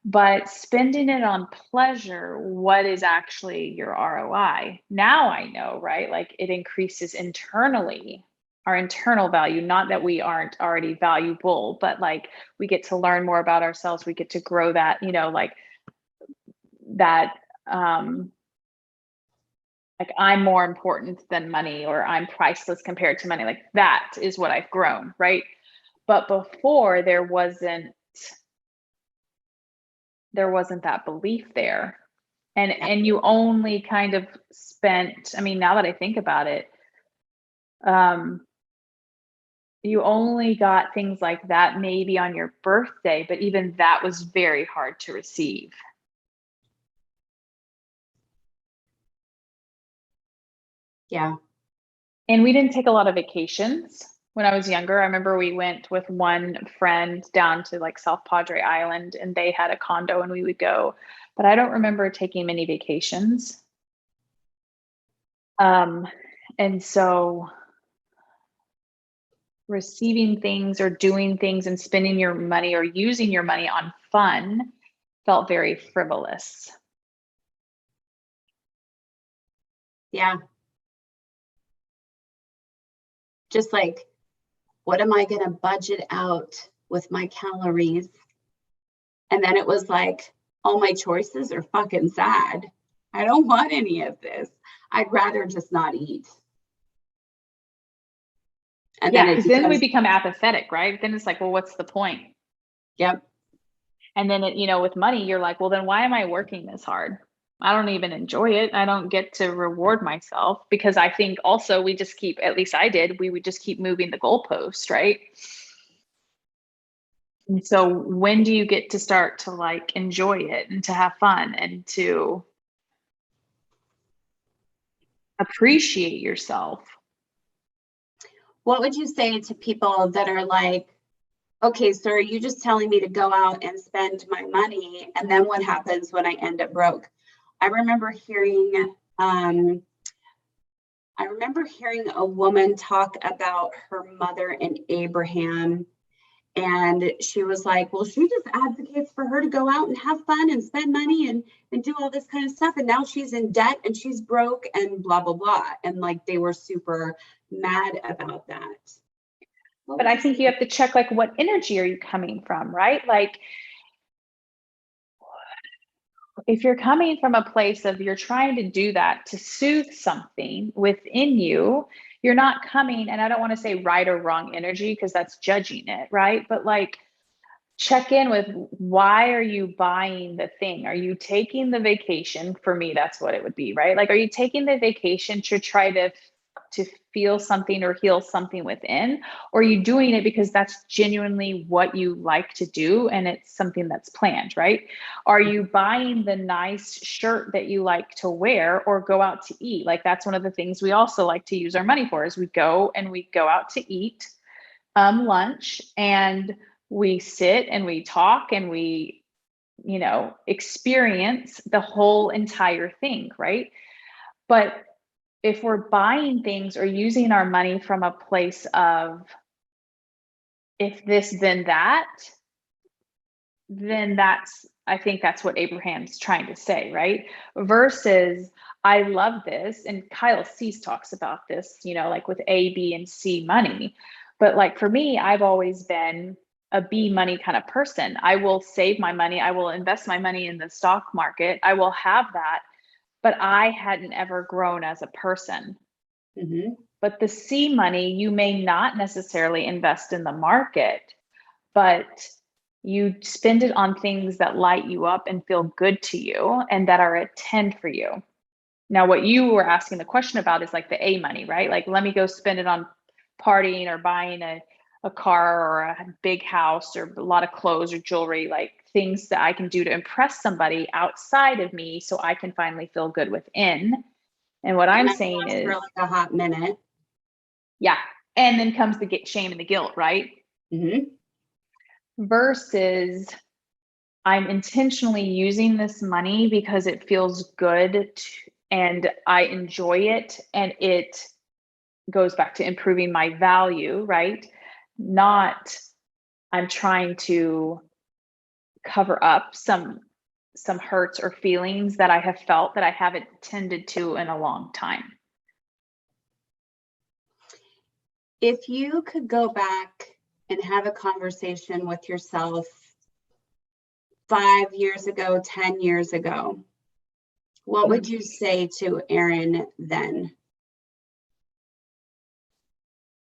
But spending it on pleasure, what is actually your ROI? Now I know, right? Like it increases internally, our internal value, not that we aren't already valuable, but like we get to learn more about ourselves. We get to grow that, like that, like I'm more important than money, or I'm priceless compared to money. Like that is what I've grown, right? But before there wasn't that belief there. And you only kind of spent, I mean, now that I think about it, you only got things like that maybe on your birthday, but even that was very hard to receive. Yeah. And we didn't take a lot of vacations when I was younger. I remember we went with one friend down to like South Padre Island, and they had a condo and we would go, but I don't remember taking many vacations. And so receiving things or doing things and spending your money or using your money on fun felt very frivolous. Yeah. Just like, what am I going to budget out with my calories? And then it was like, all my choices are fucking sad. I don't want any of this. I'd rather just not eat. And Yeah, then it because then we becomes, become apathetic, right? Then it's like, well, what's the point? yep. And then with money, you're like, well, then why am I working this hard? I don't even enjoy it. I don't get to reward myself, because I think also we just keep, at least I did, we would just keep moving the goalpost, right? And so when do you get to start to like enjoy it and to have fun and to appreciate yourself? What would you say to people that are like, okay, so are you just telling me to go out and spend my money? And then what happens when I end up broke? I remember hearing a woman talk about her mother and Abraham. And she was like, well, she just advocates for her to go out and have fun and spend money and do all this kind of stuff. And now she's in debt and she's broke and blah, blah, blah. And like, they were super mad about that. But I think you have to check, like, what energy are you coming from, right? Like, if you're coming from a place of you're trying to do that to soothe something within you, you're not coming, and I don't want to say right or wrong energy because that's judging it, right? But like, check in with, why are you buying the thing? Are you taking the vacation? For me, that's what it would be, right? Like, are you taking the vacation to try to feel something or heal something within? Or are you doing it because that's genuinely what you like to do and it's something that's planned, right? Are you buying the nice shirt that you like to wear or go out to eat? Like, that's one of the things we also like to use our money for, is we go out to eat lunch, and we sit and we talk and we experience the whole entire thing, right? But if we're buying things or using our money from a place of if this then that, then I think that's what Abraham's trying to say, right? Versus, I love this, and Kyle Cease talks about this, like with A, B, and C money. But like for me, I've always been a B money kind of person. I will save my money. I will invest my money in the stock market. I will have that. But I hadn't ever grown as a person. Mm-hmm. But the C money, you may not necessarily invest in the market, but you spend it on things that light you up and feel good to you and that are a 10 for you. Now, what you were asking the question about is like the A money, right? Like, let me go spend it on partying or buying a car or a big house or a lot of clothes or jewelry, like things that I can do to impress somebody outside of me so I can finally feel good within. And what I'm saying is, for like a hot minute. yeah. And then comes the shame and the guilt, right? Mm-hmm. Versus, I'm intentionally using this money because it feels good and I enjoy it, and it goes back to improving my value, right? Not, I'm trying to cover up some hurts or feelings that I have felt that I haven't tended to in a long time. If you could go back and have a conversation with yourself 5 years ago, 10 years ago, what would you say to Erin then?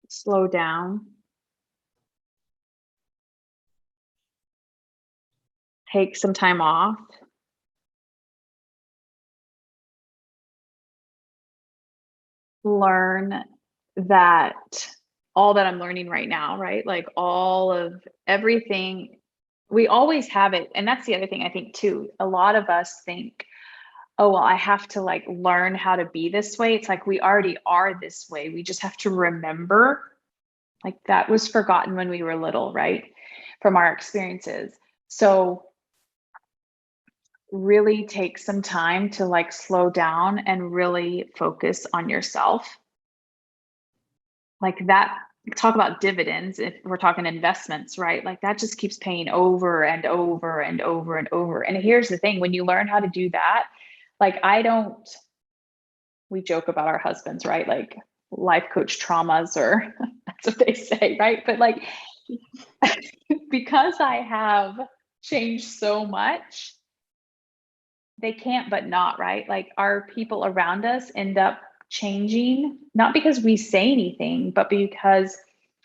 Slow down. Take some time off. Learn that all that I'm learning right now, right? Like all of everything, we always have it. And that's the other thing I think too. A lot of us think, oh, well, I have to like learn how to be this way. It's like, we already are this way. We just have to remember, like, that was forgotten when we were little, right? From our experiences. So really take some time to like slow down and really focus on yourself. Like that, talk about dividends. If we're talking investments, right? Like that just keeps paying over and over and over and over. And here's the thing, when you learn how to do that, like we joke about our husbands, right? Like life coach traumas, or that's what they say, right? But like, because I have changed so much, they can't but not, right? Like our people around us end up changing, not because we say anything, but because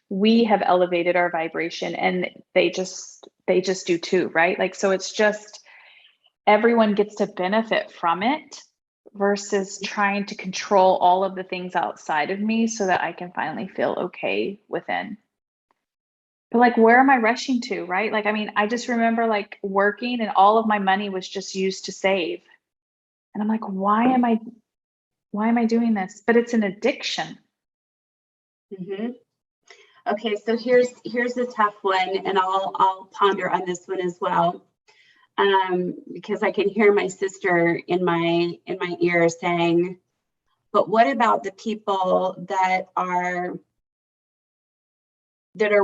we have elevated our vibration, and they just do too, right? Like, so it's just everyone gets to benefit from it versus trying to control all of the things outside of me so that I can finally feel okay within. But like, where am I rushing to, right? Like, I mean, I just remember like working and all of my money was just used to save. And I'm like, why am I doing this? But it's an addiction. Mm-hmm. Okay, so here's a tough one, and I'll ponder on this one as well, because I can hear my sister in my ear saying, "But what about the people that are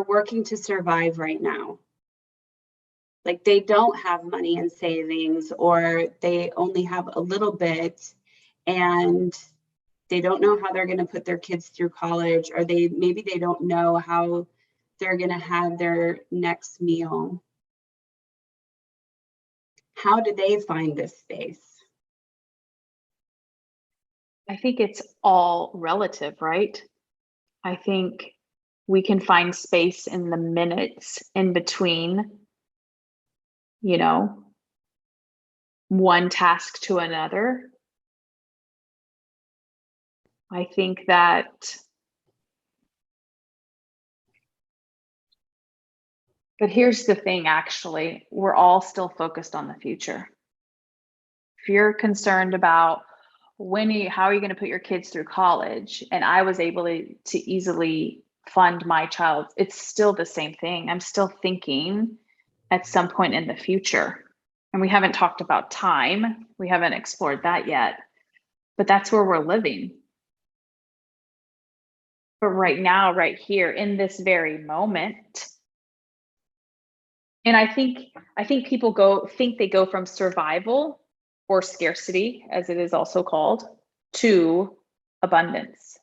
working to survive right now? Like they don't have money in savings, or they only have a little bit, and they don't know how they're going to put their kids through college, or maybe they don't know how they're going to have their next meal. How do they find this space?" I think it's all relative, right? I think we can find space in the minutes in between, you know, one task to another. I think that, but here's the thing, actually, we're all still focused on the future. If you're concerned about how are you going to put your kids through college, and I was able to easily fund my child, it's still the same thing. I'm still thinking at some point in the future. And we haven't talked about time. We haven't explored that yet, but that's where we're living. But right now, right here in this very moment, and I think people they go from survival or scarcity, as it is also called, to abundance.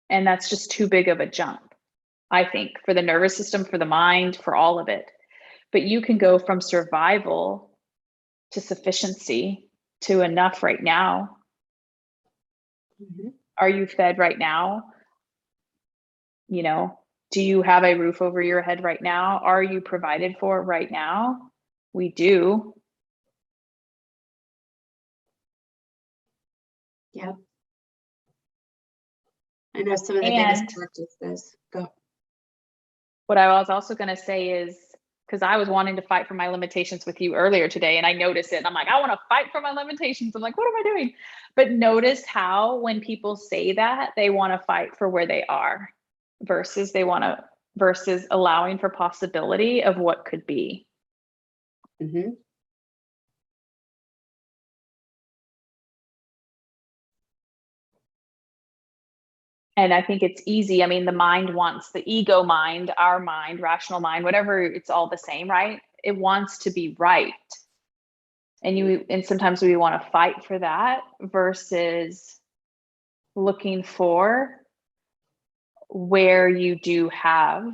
And that's just too big of a jump, I think, for the nervous system, for the mind, for all of it. But you can go from survival to sufficiency to enough right now. Mm-hmm. Are you fed right now? You know, do you have a roof over your head right now? Are you provided for right now? We do. Yeah. I know some of the And biggest practices. Go. what I was also going to say is, because I was wanting to fight for my limitations with you earlier today, and I noticed it, and I'm like, I want to fight for my limitations. I'm like, what am I doing? But notice how when people say that, they want to fight for where they are versus allowing for possibility of what could be. Mm-hmm. And I think it's easy. I mean, the mind wants, the ego mind, our mind, rational mind, whatever, it's all the same, right? It wants to be right. And sometimes we want to fight for that versus looking for where you do have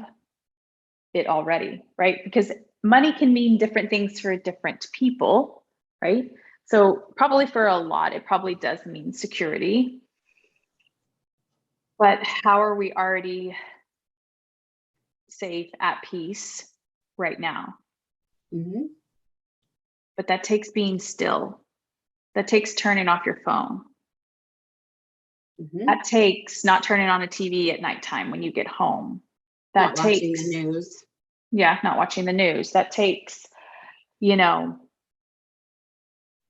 it already, right? Because money can mean different things for different people, right? So probably for a lot, it probably does mean security. But how are we already safe, at peace right now? Mm-hmm. But that takes being still. That takes turning off your phone. Mm-hmm. That takes not turning on a TV at nighttime when you get home. Not watching the news. Yeah, not watching the news. That takes, you know,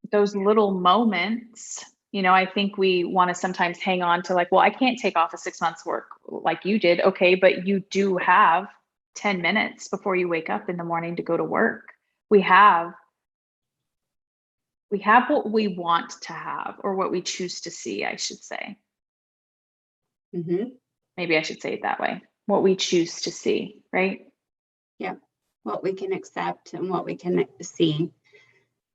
those little moments. You know, I think we want to sometimes hang on to like, well, I can't take off a 6 months work like you did. Okay, but you do have 10 minutes before you wake up in the morning to go to work. We have what we want to have, or what we choose to see, I should say. Mm-hmm. Maybe I should say it that way. What we choose to see, right? Yeah. What we can accept and what we can see.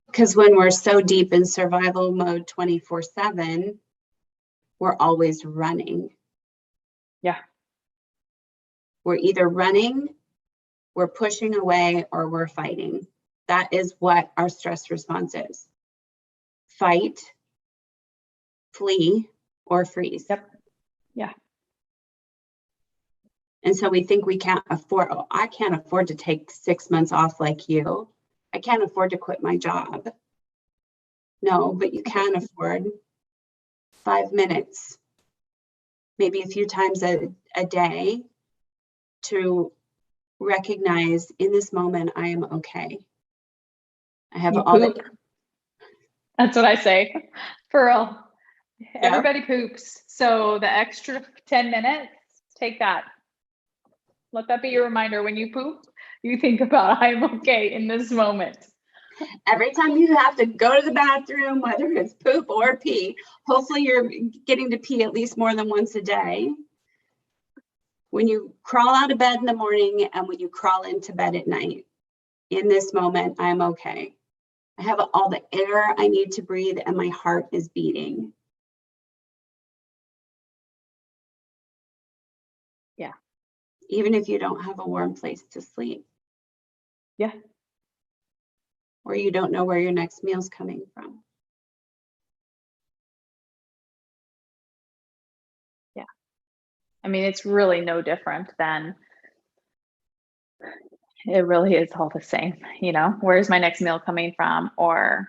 Because when we're so deep in survival mode 24/7, we're always running. Yeah. We're either running, we're pushing away, or we're fighting. That is what our stress response is. fight, flee, or freeze. Yep. Yeah. And so we think we can't afford, oh, I can't afford to take 6 months off like you. I can't afford to quit my job. No, but you can afford 5 minutes, maybe a few times a day, to recognize in this moment, I am okay. I have You all poop. the. That's what I say. For real. Yeah. Everybody poops. So the extra 10 minutes, take that. Let that be your reminder. When you poop, you think about, I'm okay in this moment. Every time you have to go to the bathroom, whether it's poop or pee, hopefully you're getting to pee at least more than once a day. When you crawl out of bed in the morning and when you crawl into bed at night, in this moment, I'm okay. I have all the air I need to breathe and my heart is beating. Yeah. Even if you don't have a warm place to sleep. Yeah. Or you don't know where your next meal's coming from. Yeah. I mean, it's really no different than, it really is all the same, you know, where's my next meal coming from? Or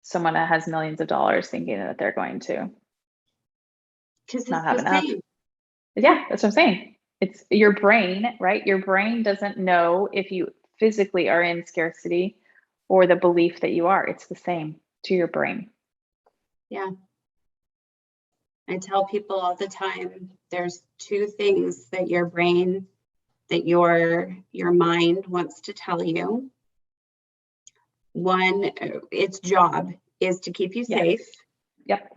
someone that has millions of dollars thinking that they're going to Because not it's have the enough. same. Yeah, that's what I'm saying. It's your brain, right? Your brain doesn't know if you physically are in scarcity or the belief that you are. It's the same to your brain. Yeah. I tell people all the time, there's two things that your brain, that your mind wants to tell you. One, its job is to keep you safe. Yep.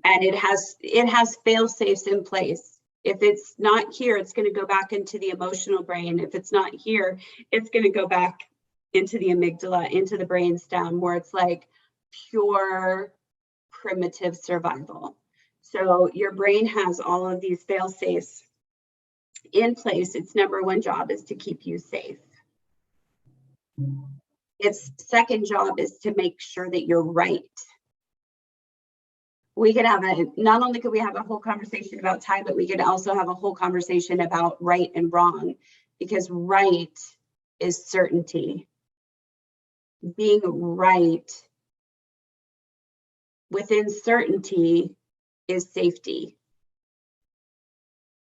And it has fail safes in place. If it's not here, it's going to go back into the emotional brain. If it's not here, it's going to go back into the amygdala, into the brainstem, where it's like pure primitive survival. So your brain has all of these fail safes in place. Its number one job is to keep you safe. Its second job is to make sure that you're right. We could have not only could we have a whole conversation about time, but we could also have a whole conversation about right and wrong, because right is certainty. Being right within certainty is safety.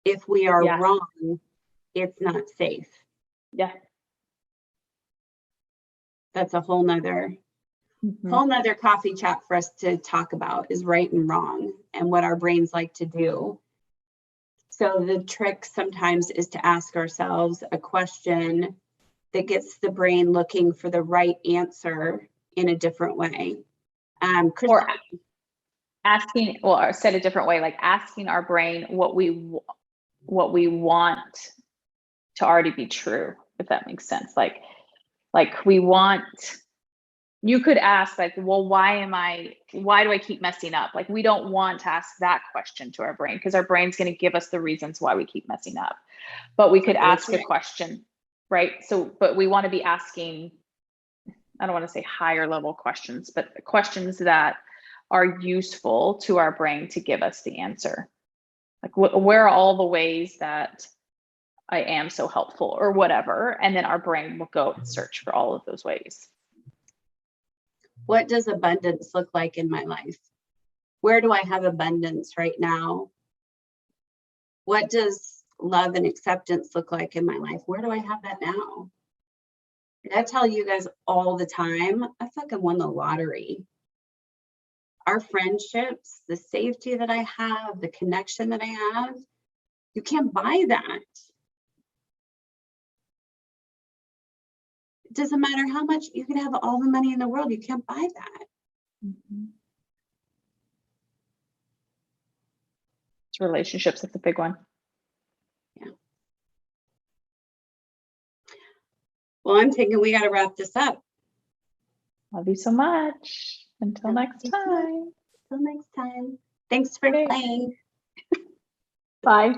If we are wrong, it's not safe. Yeah. That's a whole nother coffee chat for us to talk about, is right and wrong and what our brains like to do. So the trick sometimes is to ask ourselves a question that gets the brain looking for the right answer in a different way. Or asking, or said a different way, like asking our brain what we want to already be true, if that makes sense. Like we want, you could ask like, well, why do I keep messing up? Like, we don't want to ask that question to our brain, because our brain's going to give us the reasons why we keep messing up. But we could ask a question, right? So, but we want to be asking, I don't want to say higher level questions, but questions that are useful to our brain to give us the answer. Like, where are all the ways that I am so helpful, or whatever? And then our brain will go and search for all of those ways. What does abundance look like in my life? Where do I have abundance right now? What does love and acceptance look like in my life? Where do I have that now? And I tell you guys all the time, I fucking won the lottery. Our friendships, the safety that I have, the connection that I have, you can't buy that. It doesn't matter how much, you can have all the money in the world, you can't buy that. It's relationships, that's a big one. Yeah. Well, I'm thinking we got to wrap this up. Love you so much. Until next time. Until next time. Thanks for playing. Bye.